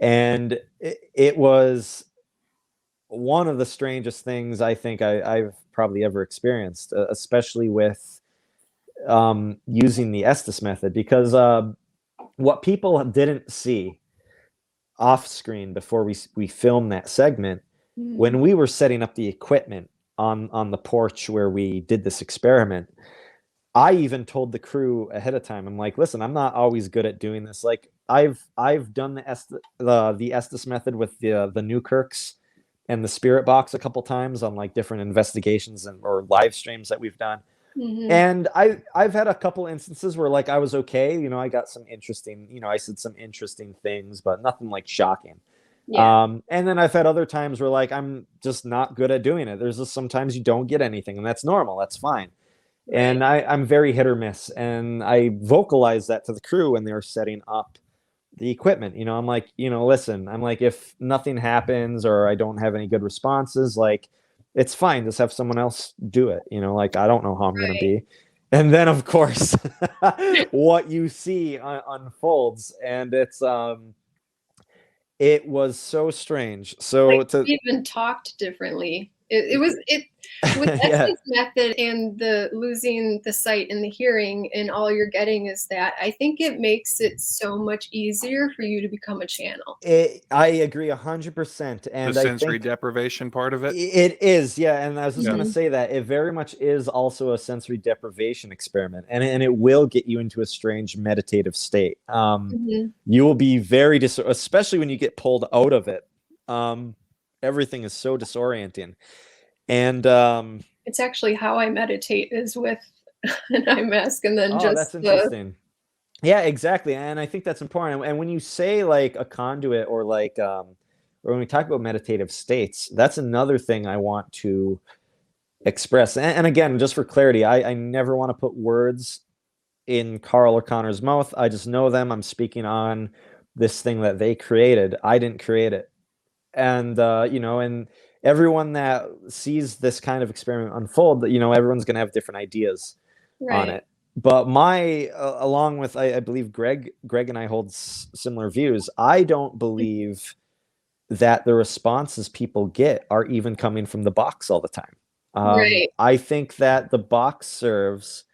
And it was one of the strangest things I think I've probably ever experienced, especially with using the Estes method, because what people didn't see off screen before we filmed that segment, when we were setting up the equipment on the porch where we did this experiment, I even told the crew ahead of time, I'm like, listen, I'm not always good at doing this. Like I've done the Estes method with the Newkirks and the spirit box a couple times on like different investigations or live streams that we've done. And I've had a couple instances where like I was okay, I got some interesting, I said some interesting things, but nothing like shocking. And then I've had other times where like I'm just not good at doing it. There's just sometimes you don't get anything, and that's normal. That's fine. Right. And I'm very hit or miss, and I vocalized that to the crew when they were setting up the equipment. I'm like, listen, I'm like, if nothing happens or I don't have any good responses, like it's fine. Just have someone else do it. Like, I don't know how I'm going to be. And then of course, what you see unfolds, and it was so strange. So like we even talked differently. It was with Estes method and the losing the sight and the hearing, and all you're getting is that. I think it makes it so much easier for you to become a channel. I agree 100%. And the sensory deprivation part of it. It is, yeah. And I was just going to say that it very much is also a sensory deprivation experiment, and it will get you into a strange meditative state. You will be very especially when you get pulled out of it. Everything is so disorienting. And it's actually how I meditate, is with an eye mask, and then just that's interesting. Yeah, exactly. And I think that's important. And when you say like a conduit, or like or when we talk about meditative states, that's another thing I want to express. And again, just for clarity, I never want to put words in Carl or Connor's mouth. I just know them. I'm speaking on this thing that they created. I didn't create it. And and everyone that sees this kind of experiment unfold, everyone's going to have different ideas on it. But along with, I believe Greg and I hold similar views. I don't believe that the responses people get are even coming from the box all the time. I think that the box serves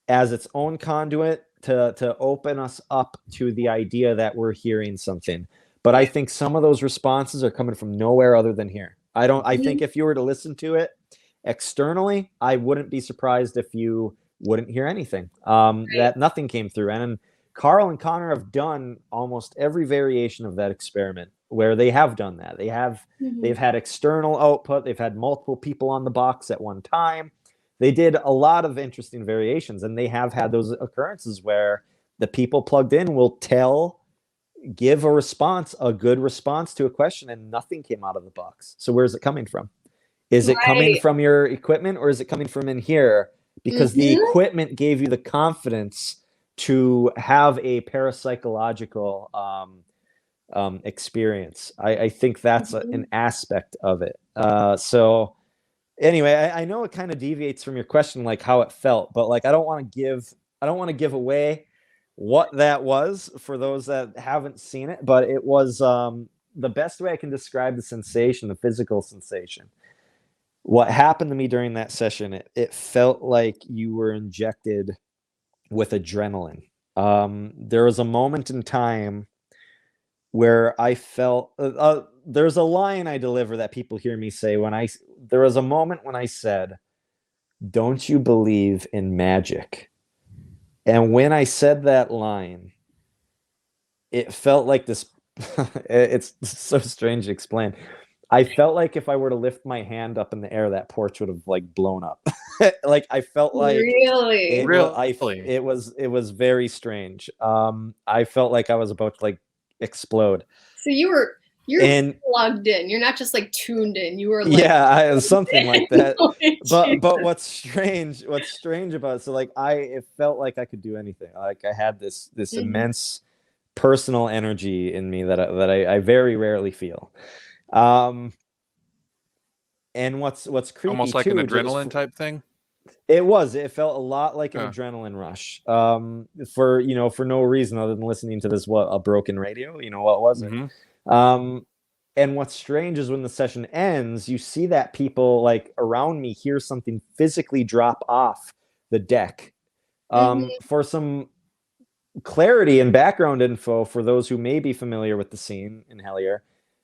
as its own conduit to open us up to the idea that we're hearing something. But I think some of those responses are coming from nowhere other than here. I think if you were to listen to it externally, I wouldn't be surprised if you wouldn't hear anything. That nothing came through. And Carl and Connor have done almost every variation of that experiment where they have done that. They've had external output. They've had multiple people on the box at one time. They did a lot of interesting variations, and they have had those occurrences where the people plugged in will give a good response to a question, and nothing came out of the box. So where's it coming from? Is it coming from your equipment, or is it coming from in here? Because the equipment gave you the confidence to have a parapsychological experience. I think that's an aspect of it. So anyway, I know it kind of deviates from your question, like how it felt, but like I don't want to give away what that was for those that haven't seen it, but it was the best way I can describe the sensation, the physical sensation. What happened to me during that session, it felt like you were injected with adrenaline. There was a moment in time where I felt there's a line I deliver that people hear me say there was a moment when I said, "Don't you believe in magic?" And when I said that line, it felt like this. It's so strange to explain. I felt like if I were to lift my hand up in the air, that porch would have like blown up. Like I felt like Really? it was very strange. I felt like I was about to like explode. So you're plugged in. You're not just like tuned in. You were like something like that. Holy But what's strange about it? So like it felt like I could do anything. Like I had this immense personal energy in me that I very rarely feel. And what's creepy almost like too, an adrenaline type thing. It felt a lot like an adrenaline rush. For no reason other than listening to this a broken radio. What was it? And what's strange is when the session ends, you see that people like around me hear something physically drop off the deck. For some clarity and background info for those who may be familiar with the scene in Hellier,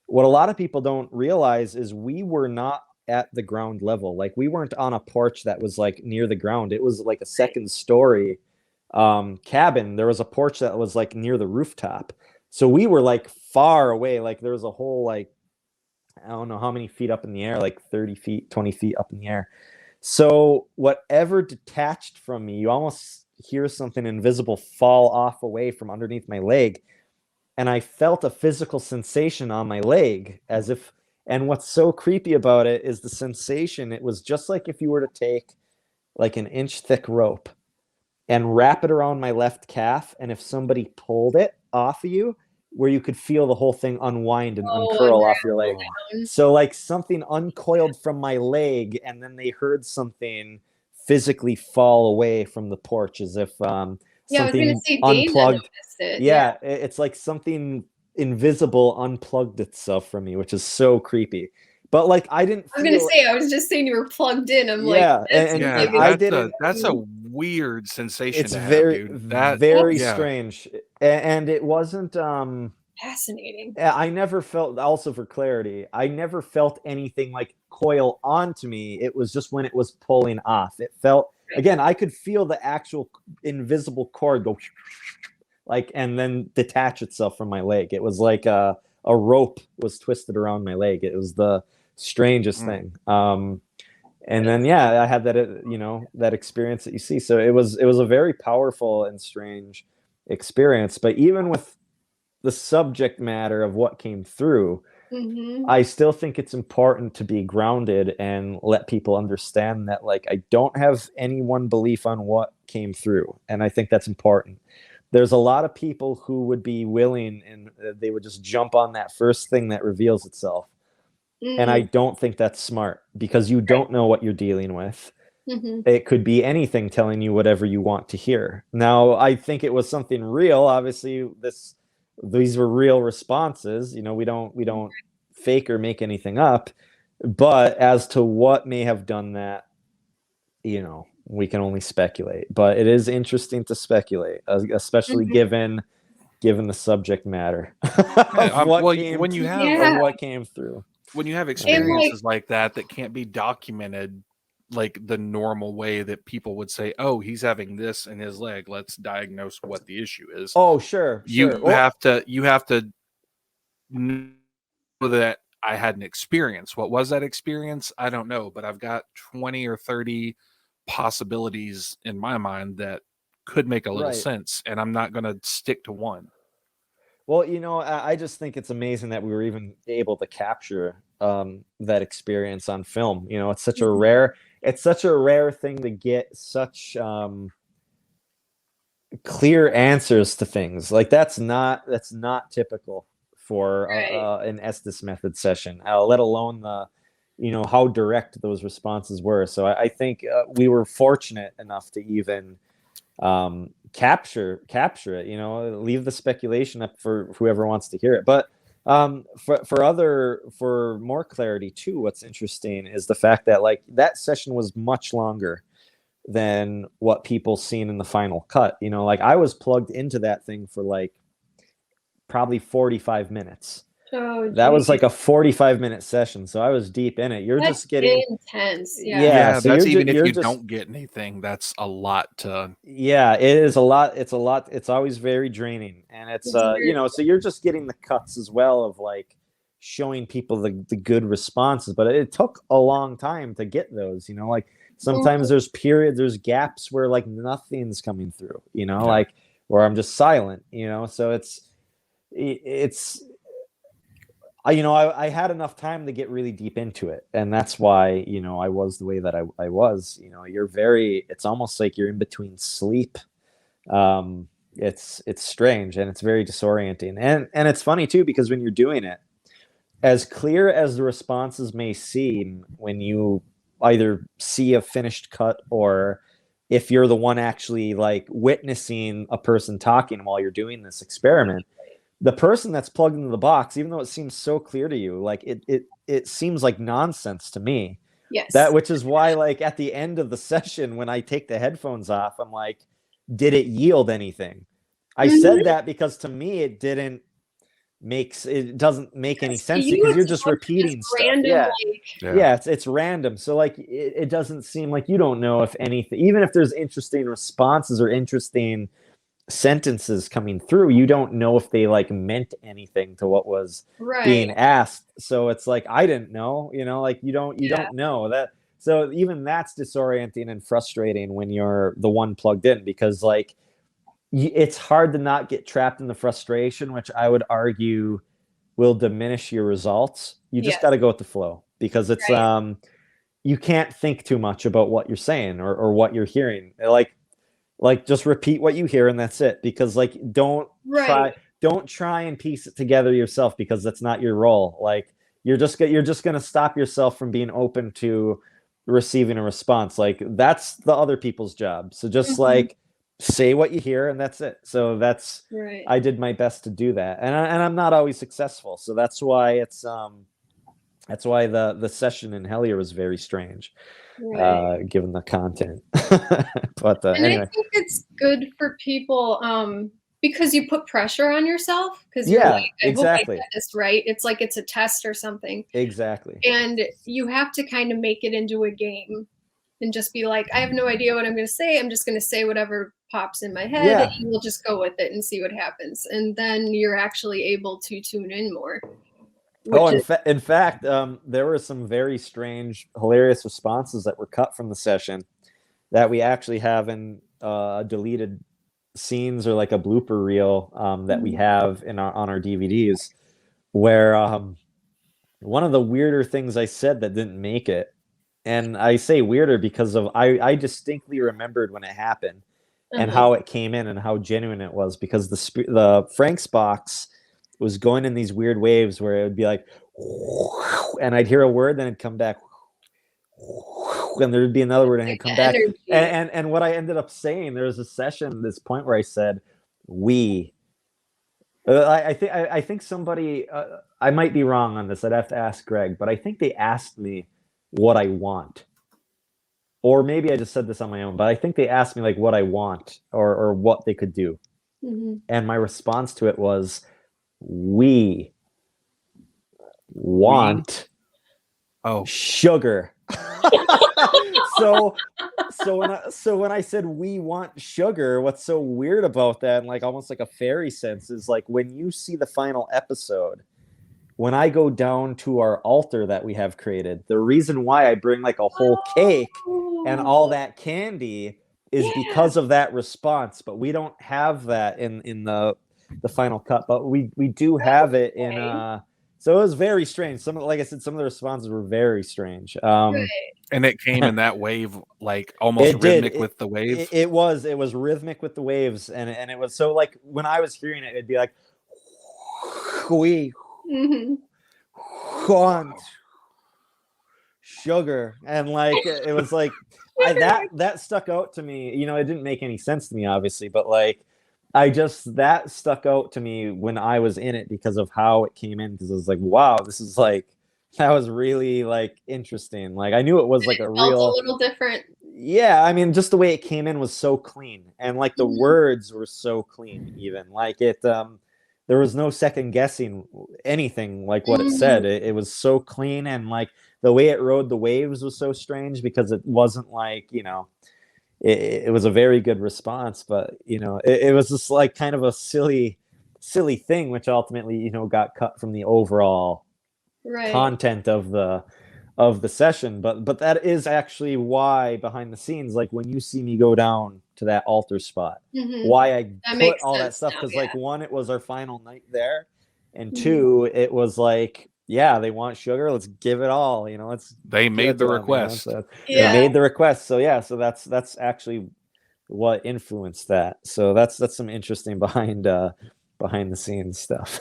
what a lot of people don't realize is we were not at the ground level. Like we weren't on a porch that was like near the ground. It was like a second story cabin. There was a porch that was like near the rooftop. So we were like far away. Like there was a whole like, I don't know how many feet up in the air, like 30 feet, 20 feet up in the air. So whatever detached from me, you almost hear something invisible fall off away from underneath my leg. And I felt a physical sensation on my leg as if, and what's so creepy about it is the sensation. It was just like if you were to take like an inch thick rope and wrap it around my left calf. And if somebody pulled it off of you, where you could feel the whole thing unwind and uncurl off your leg. So like something uncoiled from my leg, and then they heard something physically fall away from the porch as if something unplugged. It's like something invisible unplugged itself from me, which is so creepy. But like I was just saying you were plugged in. That's a weird sensation. It's very strange. And it wasn't fascinating. I never felt, also for clarity, I never felt anything like coil onto me. It was just when it was pulling off. It felt again, I could feel the actual invisible cord go like and then detach itself from my leg. It was like a rope was twisted around my leg. It was the strangest thing. And then I had that that experience that you see. So it was a very powerful and strange experience. But even with the subject matter of what came through, I still think it's important to be grounded and let people understand that like I don't have any one belief on what came through. And I think that's important. There's a lot of people who would be willing and they would just jump on that first thing that reveals itself. And I don't think that's smart because you don't know what you're dealing with. It could be anything telling you whatever you want to hear. Now, I think it was something real. Obviously, these were real responses. We don't fake or make anything up. But as to what may have done that, we can only speculate. But it is interesting to speculate, especially given the subject matter of what came through. When you have experiences like that can't be documented like the normal way that people would say, oh, he's having this in his leg, let's diagnose what the issue is. Oh, sure. You have to know that I had an experience. What was that experience? I don't know, but I've got 20 or 30 possibilities in my mind that could make a little sense, and I'm not going to stick to one. Well, I just think it's amazing that we were even able to capture that experience on film. It's such a rare thing to get such clear answers to things. Like that's not typical for an Estes method session, let alone the how direct those responses were. So I think we were fortunate enough to even capture it, leave the speculation up for whoever wants to hear it. But for more clarity too, what's interesting is the fact that like that session was much longer than what people seen in the final cut. Like I was plugged into that thing for like probably 45 minutes. Oh, That was like geez. a 45-minute session, so I was deep in it. You're That's just getting intense. Yeah, Yeah, so that's you're even if you're you just don't get anything, that's a lot to. yeah, it is a lot. It's a lot. It's always very draining, and it's It's very so you're just getting the cuts as well of like showing people the good responses, but it took a long time to get those. Like sometimes there's periods, there's gaps where like nothing's coming through. Yeah. Like where I'm just silent. So it's I had enough time to get really deep into it, and that's why I was the way that I was. It's almost like you're in between sleep. It's strange, and it's very disorienting, and it's funny too, because when you're doing it, as clear as the responses may seem when you either see a finished cut, or if you're the one actually like witnessing a person talking while you're doing this experiment, the person that's plugged into the box, even though it seems so clear to you, like it seems like nonsense to me. Yes. Which is why, like, at the end of the session, when I take the headphones off, I'm like, did it yield anything? I said that because to me it doesn't make any sense, because you're just repeating stuff. Random, it's random. So like it doesn't seem like, you don't know if anything, even if there's interesting responses or interesting sentences coming through, you don't know if they like meant anything to what was being asked. So it's like, I didn't know, like you don't know that. So even that's disorienting and frustrating when you're the one plugged in, because like it's hard to not get trapped in the frustration, which I would argue will diminish your results. You just got to go with the flow, because it's you can't think too much about what you're saying or what you're hearing. Like just repeat what you hear, and that's it. Because like don't try and piece it together yourself, because that's not your role. Like you're just going to stop yourself from being open to receiving a response. Like that's the other people's job. So just like say what you hear, and that's it. So that's I did my best to do that, and I'm not always successful. So that's why it's that's why the session in Hellier was very strange, given the content. But anyway, I think it's good for people because you put pressure on yourself, because you're like, I hope I get this right. It's like it's a test or something. Exactly. And you have to kind of make it into a game and just be like, I have no idea what I'm going to say. I'm just going to say whatever pops in my head, and we'll just go with it and see what happens. And then you're actually able to tune in more. In fact, there were some very strange, hilarious responses that were cut from the session that we actually have in deleted scenes, or like a blooper reel that we have on our DVDs, where one of the weirder things I said that didn't make it, and I say weirder because of I distinctly remembered when it happened and how it came in and how genuine it was, because the Frank's box was going in these weird waves where it would be like, and I'd hear a word, then it'd come back, and there'd be another word, and it'd come back. And what I ended up saying, there was a session, this point where I said, we. I think somebody, I might be wrong on this, I'd have to ask Greg, but I think they asked me what I want. Or maybe I just said this on my own, but I think they asked me like what I want or what they could do. And my response to it was, we want sugar. So when I said we want sugar, what's so weird about that, and like almost like a fairy sense, is like when you see the final episode, when I go down to our altar that we have created, the reason why I bring like a whole cake and all that candy is because of that response. But we don't have that in the final cut, but we do have it in so it was very strange. Like I said, some of the responses were very strange. And it came in that wave, like almost rhythmic with the wave. It was rhythmic with the waves, and it was so like when I was hearing it, it'd be like, we want sugar, and like it was like that stuck out to me. It didn't make any sense to me, obviously, but like that stuck out to me when I was in it because of how it came in, because I was like, wow, this is like, that was really like interesting. Like I knew it was like a little different. Yeah, I mean, just the way it came in was so clean, and like the words were so clean, even like it there was no second guessing anything like what it said. It was so clean, and like the way it rode the waves was so strange because it wasn't like, you know, it was a very good response, but you know, it was just like kind of a silly thing, which ultimately, you know, got cut from the overall content of the session. But that is actually why behind the scenes, like when you see me go down to that altar spot, why I put all that stuff, because like one, it was our final night there, and two, it was like, yeah, they want sugar, let's give it all, you know, they made the request. They made the request. So yeah, so that's actually what influenced that. So that's some interesting behind the scenes stuff.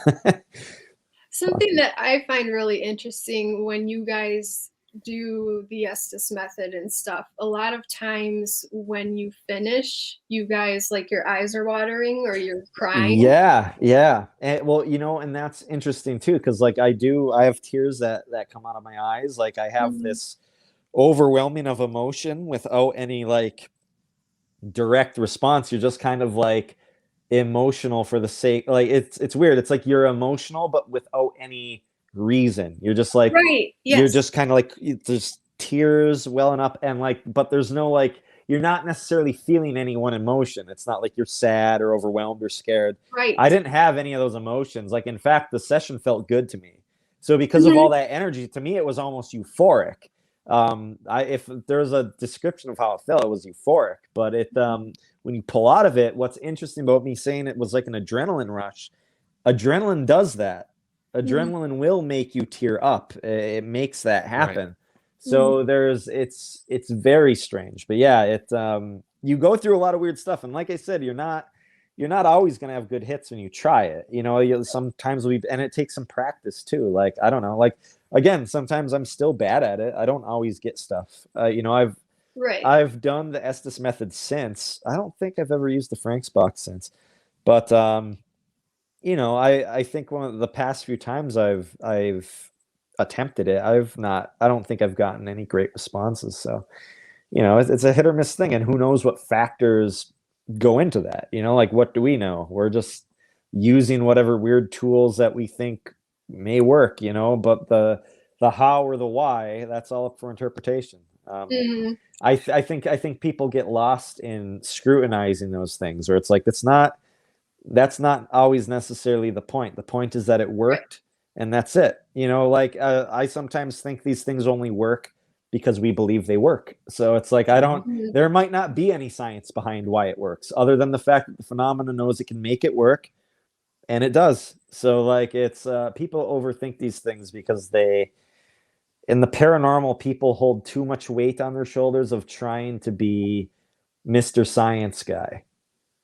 Something that I find really interesting when you guys do the Estes method and stuff, a lot of times when you finish, you guys, like, your eyes are watering or you're crying. Yeah. And, well, you know, and that's interesting too, because like I have tears that come out of my eyes. Like I have this overwhelming of emotion without any like direct response. You're just kind of like emotional for the sake, like it's weird. It's like you're emotional but without any reason. You're just like, you're just kind of like, there's tears welling up, and like, but there's no like, you're not necessarily feeling any one emotion. It's not like you're sad or overwhelmed or scared. I didn't have any of those emotions. Like, in fact, the session felt good to me. So because of all that energy, to me, it was almost euphoric. If there's a description of how it felt, it was euphoric. But it, when you pull out of it, what's interesting about me saying it was like an adrenaline rush, adrenaline does that. Adrenaline will make you tear up. It makes that happen. So it's very strange. But yeah, you go through a lot of weird stuff, and like I said, you're not always going to have good hits when you try it. You know, sometimes and it takes some practice too. Like, I don't know, like, again, sometimes I'm still bad at it. I don't always get stuff. You know, I've done the Estes method since. I don't think I've ever used the Frank's box since, but you know, I think one of the past few times I've attempted it, I don't think I've gotten any great responses. So, you know, it's a hit or miss thing, and who knows what factors go into that. You know, like, what do we know? We're just using whatever weird tools that we think may work, you know, but the how or the why, that's all up for interpretation. I think people get lost in scrutinizing those things, or it's like, that's not always necessarily the point. The point is that it worked, and that's it. You know, like, I sometimes think these things only work because we believe they work. So it's like, there might not be any science behind why it works, other than the fact that the phenomenon knows it can make it work, and it does. So like, it's people overthink these things because in the paranormal, people hold too much weight on their shoulders of trying to be Mr. Science guy.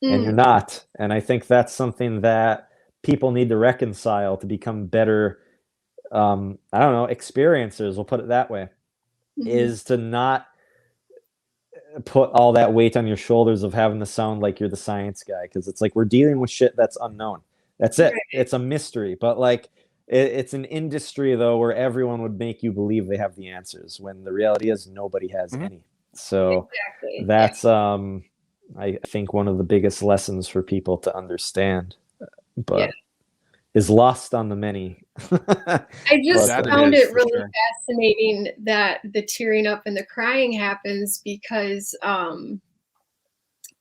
And you're not. And I think that's something that people need to reconcile to become better, I don't know, experiencers, we'll put it that way, is to not put all that weight on your shoulders of having to sound like you're the science guy. Because it's like, we're dealing with shit that's unknown. That's it. It's a mystery. But like, it's an industry, though, where everyone would make you believe they have the answers, when the reality is nobody has any. So that's I think one of the biggest lessons for people to understand, but is lost on the many. I just found it really fascinating that the tearing up and the crying happens, because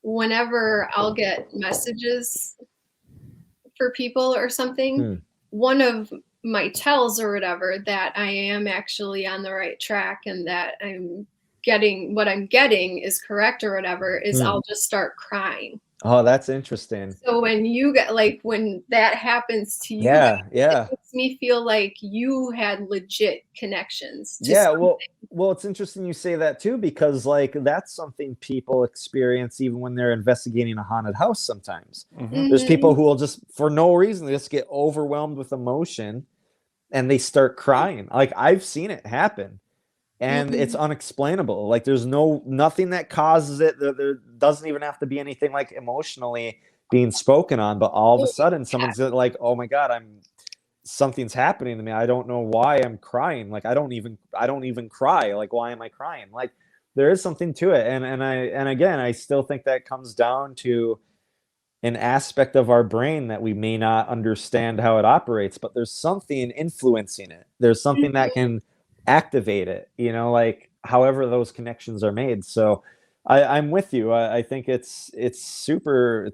whenever I'll get messages for people or something, one of my tells or whatever that I am actually on the right track and that I'm getting what I'm getting is correct or whatever, is I'll just start crying. Oh, that's interesting. So when you get, like, when that happens to you, it makes me feel like you had legit connections. Well, it's interesting you say that too, because like, that's something people experience even when they're investigating a haunted house sometimes. There's people who will just, for no reason, they just get overwhelmed with emotion and they start crying. Like, I've seen it happen. And it's unexplainable. Like, there's nothing that causes it. There doesn't even have to be anything like emotionally being spoken on. But all of a sudden, someone's like, "Oh my God, something's happening to me. I don't know why I'm crying. Like, I don't even cry. Like, why am I crying?" Like, there is something to it. And again, I still think that comes down to an aspect of our brain that we may not understand how it operates, but there's something influencing it. There's something that can activate it, you know, like however those connections are made. So I'm with you. I think it's super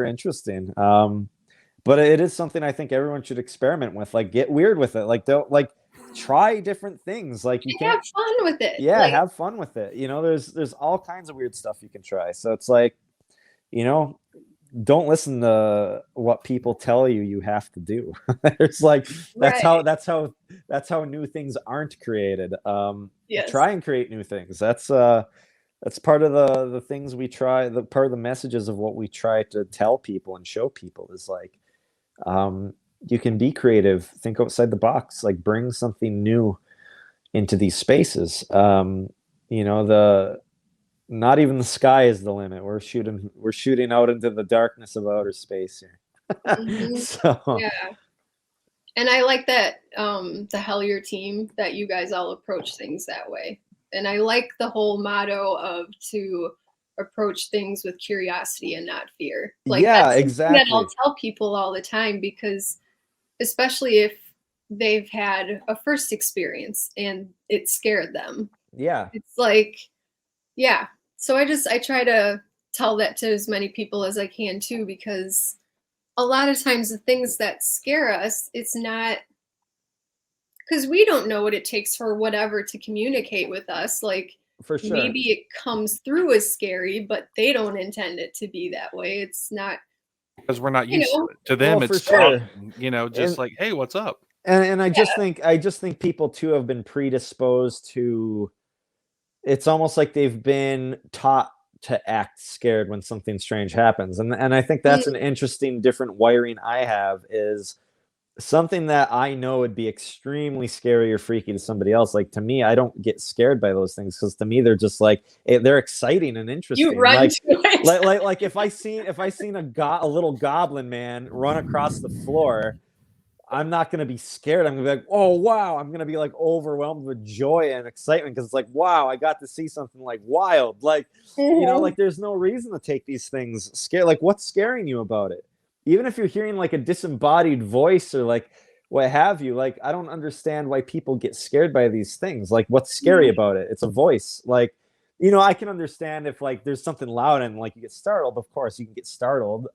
interesting. But it is something I think everyone should experiment with. Like, get weird with it. Like, don't like try different things. Like, you can't have fun with it. Yeah, Like, have fun with it. You know, there's all kinds of weird stuff you can try. So it's like, you know, don't listen to what people tell you have to do. It's like that's how new things aren't created. yes. Try and create new things. That's part of the things we try. The part of the messages of what we try to tell people and show people is like, you can be creative, think outside the box, like bring something new into these spaces. You know, not even the sky is the limit. We're shooting out into the darkness of outer space here. So yeah. And I like that the Hellier team, that you guys all approach things that way. And I like the whole motto of to approach things with curiosity and not fear. Like, yeah, that's exactly. that I'll tell people all the time, because especially if they've had a first experience and it scared them. Yeah. It's like, yeah. So I try to tell that to as many people as I can too, because a lot of times the things that scare us, it's not because we don't know what it takes for whatever to communicate with us. Like, for sure, maybe it comes through as scary, but they don't intend it to be that way. It's not, because we're not used to it. To them, it's sure. fun, you know, just like, hey, what's up? And I just think people too have been predisposed to. It's almost like they've been taught to act scared when something strange happens, and I think that's an interesting different wiring I have. Is something that I know would be extremely scary or freaky to somebody else. Like, to me, I don't get scared by those things, because to me they're just like, they're exciting and interesting. You run like, to it. like if I seen a little goblin man run across the floor, I'm not going to be scared. I'm going to be like, oh, wow. I'm going to be like overwhelmed with joy and excitement, because it's like, wow, I got to see something like wild. Like, you know, like there's no reason to take these things scared. Like, what's scaring you about it? Even if you're hearing like a disembodied voice or like what have you, like, I don't understand why people get scared by these things. Like, what's scary about it? It's a voice. Like, you know, I can understand if like there's something loud and like you get startled. Of course, you can get startled.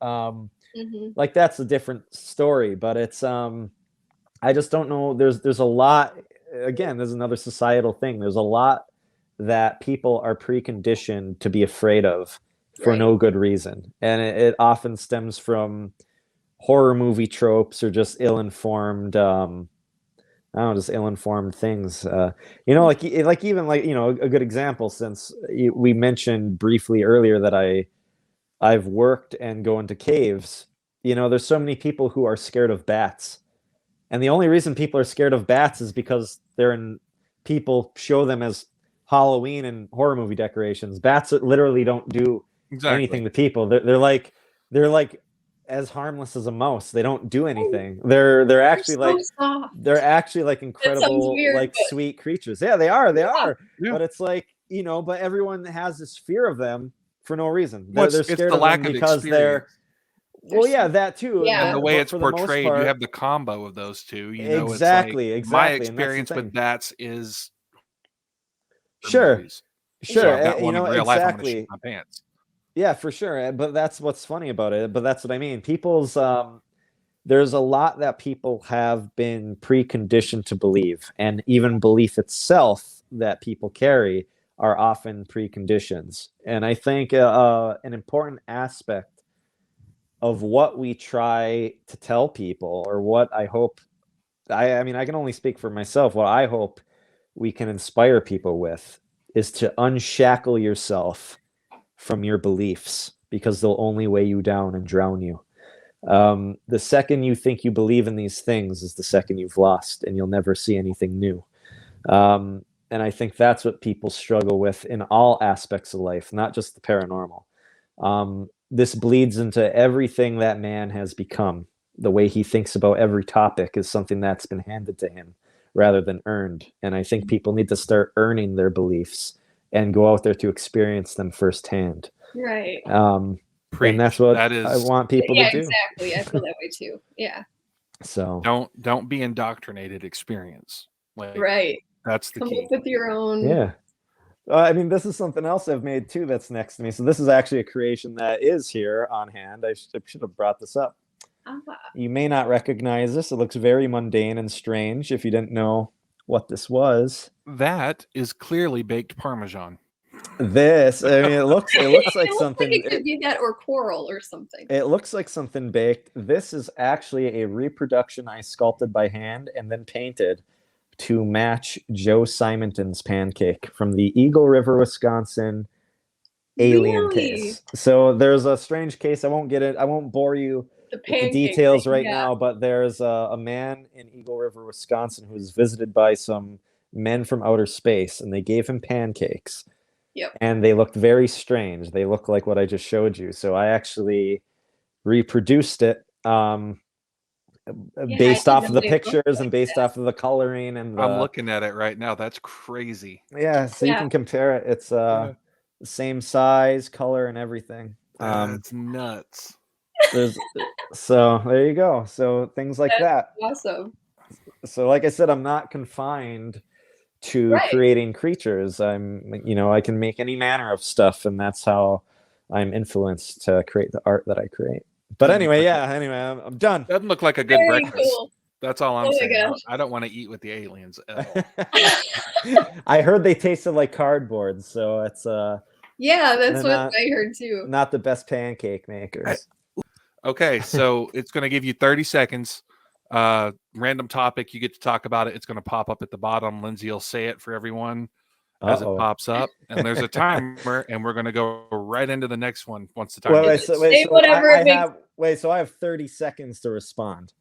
Like, that's a different story, but it's I just don't know. There's a lot. Again, there's another societal thing. There's a lot that people are preconditioned to be afraid of for no good reason, and it often stems from horror movie tropes or just ill-informed. I don't know, just ill-informed things. You know, like even like, you know, a good example, since we mentioned briefly earlier that I've worked and go into caves. You know, there's so many people who are scared of bats. And the only reason people are scared of bats is because people show them as Halloween and horror movie decorations. Bats literally don't do anything to people. They're like as harmless as a mouse. They don't do anything. They're actually like incredible, weird, like sweet creatures. Yeah, they are. Yeah. But it's like, you know, but everyone has this fear of them for no reason. They're scared of them because they're. Well, yeah, that too. Yeah. And the way it's portrayed, you have the combo of those two. You know, exactly. My experience with bats is sure. So I've got one in real life. I'm gonna shit my pants. Yeah, for sure. But that's what's funny about it. But that's what I mean. People's there's a lot that people have been preconditioned to believe, and even belief itself that people carry are often preconditions. And I think an important aspect of what we try to tell people, or what I hope, I mean, I can only speak for myself, what I hope we can inspire people with is to unshackle yourself from your beliefs, because they'll only weigh you down and drown you. The second you think you believe in these things is the second you've lost, and you'll never see anything new. And I think that's what people struggle with in all aspects of life, not just the paranormal. This bleeds into everything that man has become. The way he thinks about every topic is something that's been handed to him rather than earned. And I think people need to start earning their beliefs and go out there to experience them firsthand. Right. And that's what that is, I want people to do. Exactly. I feel that way too. Yeah. So don't be indoctrinated. Experience. Like, right. That's the Come key. up with your own. Yeah. I mean, this is something else I've made too that's next to me. So this is actually a creation that is here on hand. I should have brought this up. You may not recognize this. It looks very mundane and strange if you didn't know what this was. That is clearly baked Parmesan. This, I mean, it looks like something. It could be that or coral or something. It looks like something baked. This is actually a reproduction I sculpted by hand and then painted to match Joe Simonton's pancake from the Eagle River, Wisconsin alien case. So there's a strange case. I won't get it. I won't bore you with the details right now, but there's a man in Eagle River, Wisconsin, who was visited by some men from outer space, and they gave him pancakes. Yep. And they looked very strange. They look like what I just showed you. So I actually reproduced it based off of the pictures and based off of the coloring. And I'm looking at it right now. That's crazy. Yeah, so you can compare it. It's the same size, color, and everything. That's nuts. So there you go. So things like that. Awesome. So like I said, I'm not confined to creating creatures. I can make any manner of stuff, and that's how I'm influenced to create the art that I create. But anyway, I'm done. Doesn't look like a good breakfast. Cool. That's all I'm saying. Gosh. I don't want to eat with the aliens at all. I heard they tasted like cardboard, so it's yeah, that's what I heard too. Not the best pancake makers. Okay, so it's going to give you 30 seconds. Random topic, you get to talk about it. It's going to pop up at the bottom. Lindsay will say it for everyone as it pops up, and there's a timer, and we're going to go right into the next one once the timer. So I have 30 seconds to respond.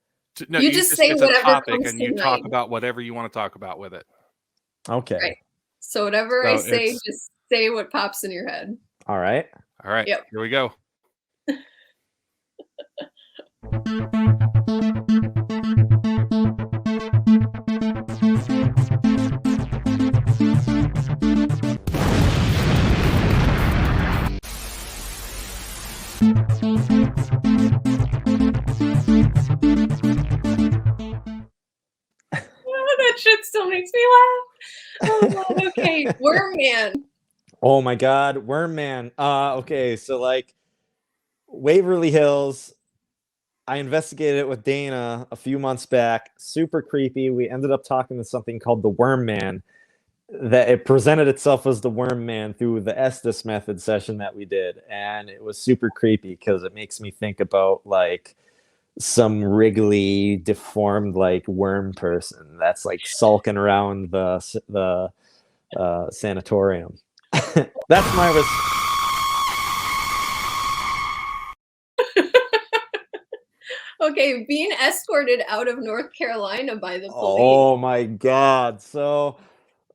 No, you just say whatever topic, comes and you to talk mind. about whatever you want to talk about with it. Okay. Right. So whatever I say, just say what pops in your head. All right. Yep. Here we go. That shit still makes me laugh. Oh, God. Okay, Worm Man. Oh my God, Worm Man. Okay, so like Waverly Hills, I investigated it with Dana a few months back. Super creepy. We ended up talking to something called the Worm Man. That it presented itself as the Worm Man through the Estes method session that we did, and it was super creepy because it makes me think about like some wriggly, deformed like worm person that's like sulking around the sanatorium. That's my Okay, being escorted out of North Carolina by the police. Oh my God. So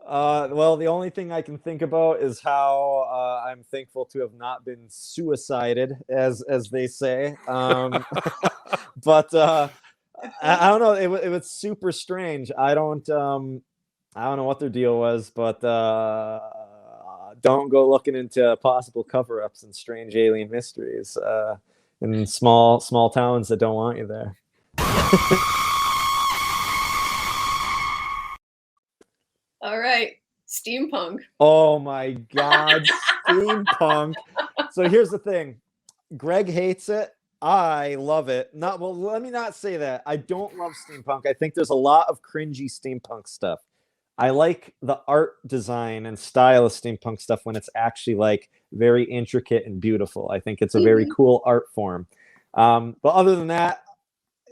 well, the only thing I can think about is how I'm thankful to have not been suicided, as they say. But I don't know. It was super strange. I don't know what their deal was, but don't go looking into possible cover-ups and strange alien mysteries in small towns that don't want you there. All right, steampunk. Oh my God, steampunk. So here's the thing. Greg hates it. I love it. Let me not say that. I don't love steampunk. I think there's a lot of cringy steampunk stuff. I like the art design and style of steampunk stuff when it's actually like very intricate and beautiful. I think it's a very cool art form. But other than that,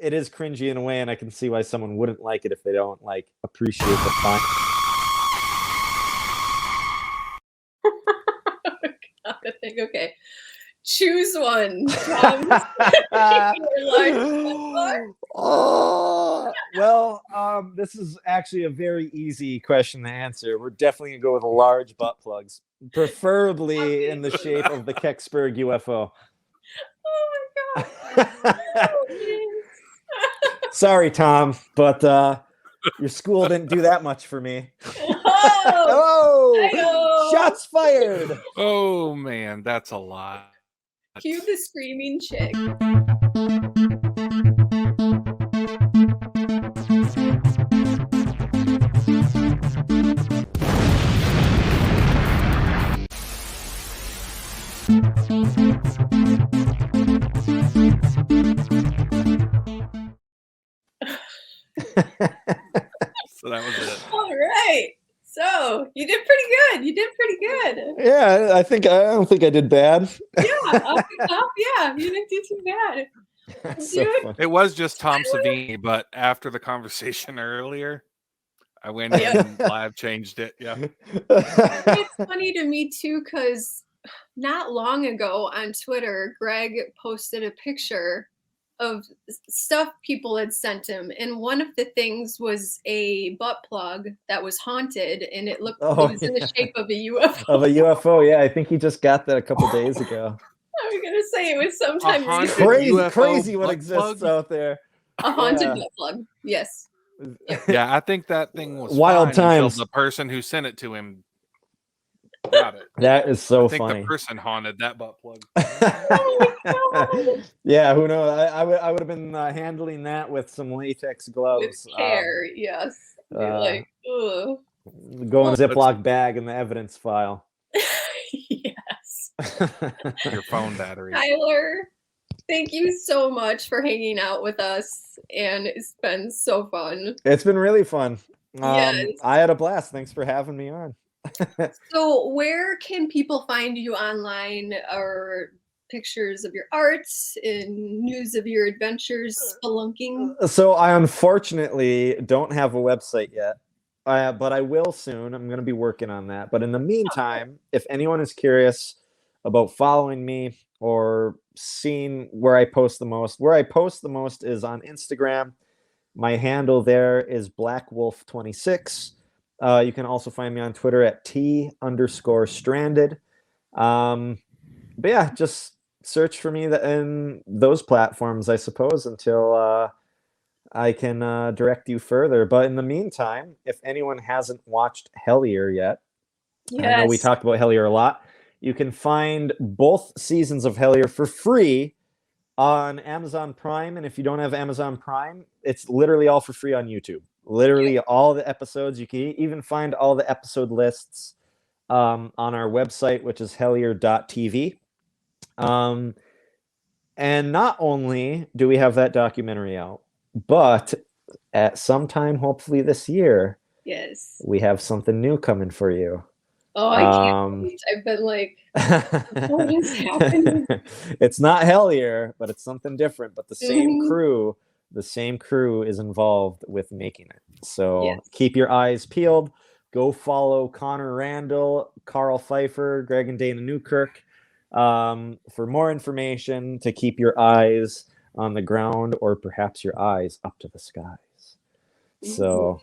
it is cringy in a way, and I can see why someone wouldn't like it if they don't like appreciate the fun. Okay. Choose one. This is actually a very easy question to answer. We're definitely gonna go with large butt plugs, preferably in the shape of the Kecksburg UFO. Oh my God. Sorry, Tom, but your school didn't do that much for me. Oh, shots fired. Oh man, that's a lot. Cue the screaming chick. So that was it. All right. So you did pretty good. You did pretty good. Yeah, I don't think I did bad. Yeah, up and up. Yeah, you didn't do too bad. That's Dude. so funny. It was just Tom Savini, but after the conversation earlier, I went in and live changed it. Yeah. It's funny to me too, because not long ago on Twitter, Greg posted a picture of stuff people had sent him, and one of the things was a butt plug that was haunted, and it looked it was in the shape of a UFO. Of a UFO, yeah. I think he just got that a couple days ago. I was gonna say it was sometime haunted Crazy what butt exists plug? out there. a haunted butt plug. Yes. Yeah, I think that thing was Wild fine until times. the person who sent it to him got it. That is so I think funny. the person haunted that butt plug. Yeah, who knows? I would have been handling that with some latex gloves. With care, yes. Like, ugh. Go in a Ziploc bag in the evidence file. Yes. Your phone battery. Tyler, thank you so much for hanging out with us, and it's been so fun. It's been really fun. Yes. I had a blast. Thanks for having me on. So where can people find you online, or pictures of your arts and news of your adventures spelunking? So I unfortunately don't have a website yet, but I will soon. I'm going to be working on that. But in the meantime, if anyone is curious about following me or seeing where I post the most is on Instagram. My handle there is blackwolf26. You can also find me on Twitter at T_stranded. But yeah, just search for me in those platforms, I suppose, until I can direct you further. But in the meantime, if anyone hasn't watched Hellier yet, Yes. I know we talked about Hellier a lot. You can find both seasons of Hellier for free on Amazon Prime. And if you don't have Amazon Prime, it's literally all for free on YouTube. Literally all the episodes. You can even find all the episode lists on our website, which is hellier.tv. And not only do we have that documentary out, but at some time, hopefully this year, yes, we have something new coming for you. Oh, I can't wait. I've been like, what is happening? It's not Hellier, but it's something different. But the same crew is involved with making it. So keep your eyes peeled. Go follow Connor Randall, Carl Pfeiffer, Greg and Dana Newkirk for more information, to keep your eyes on the ground, or perhaps your eyes up to the skies. So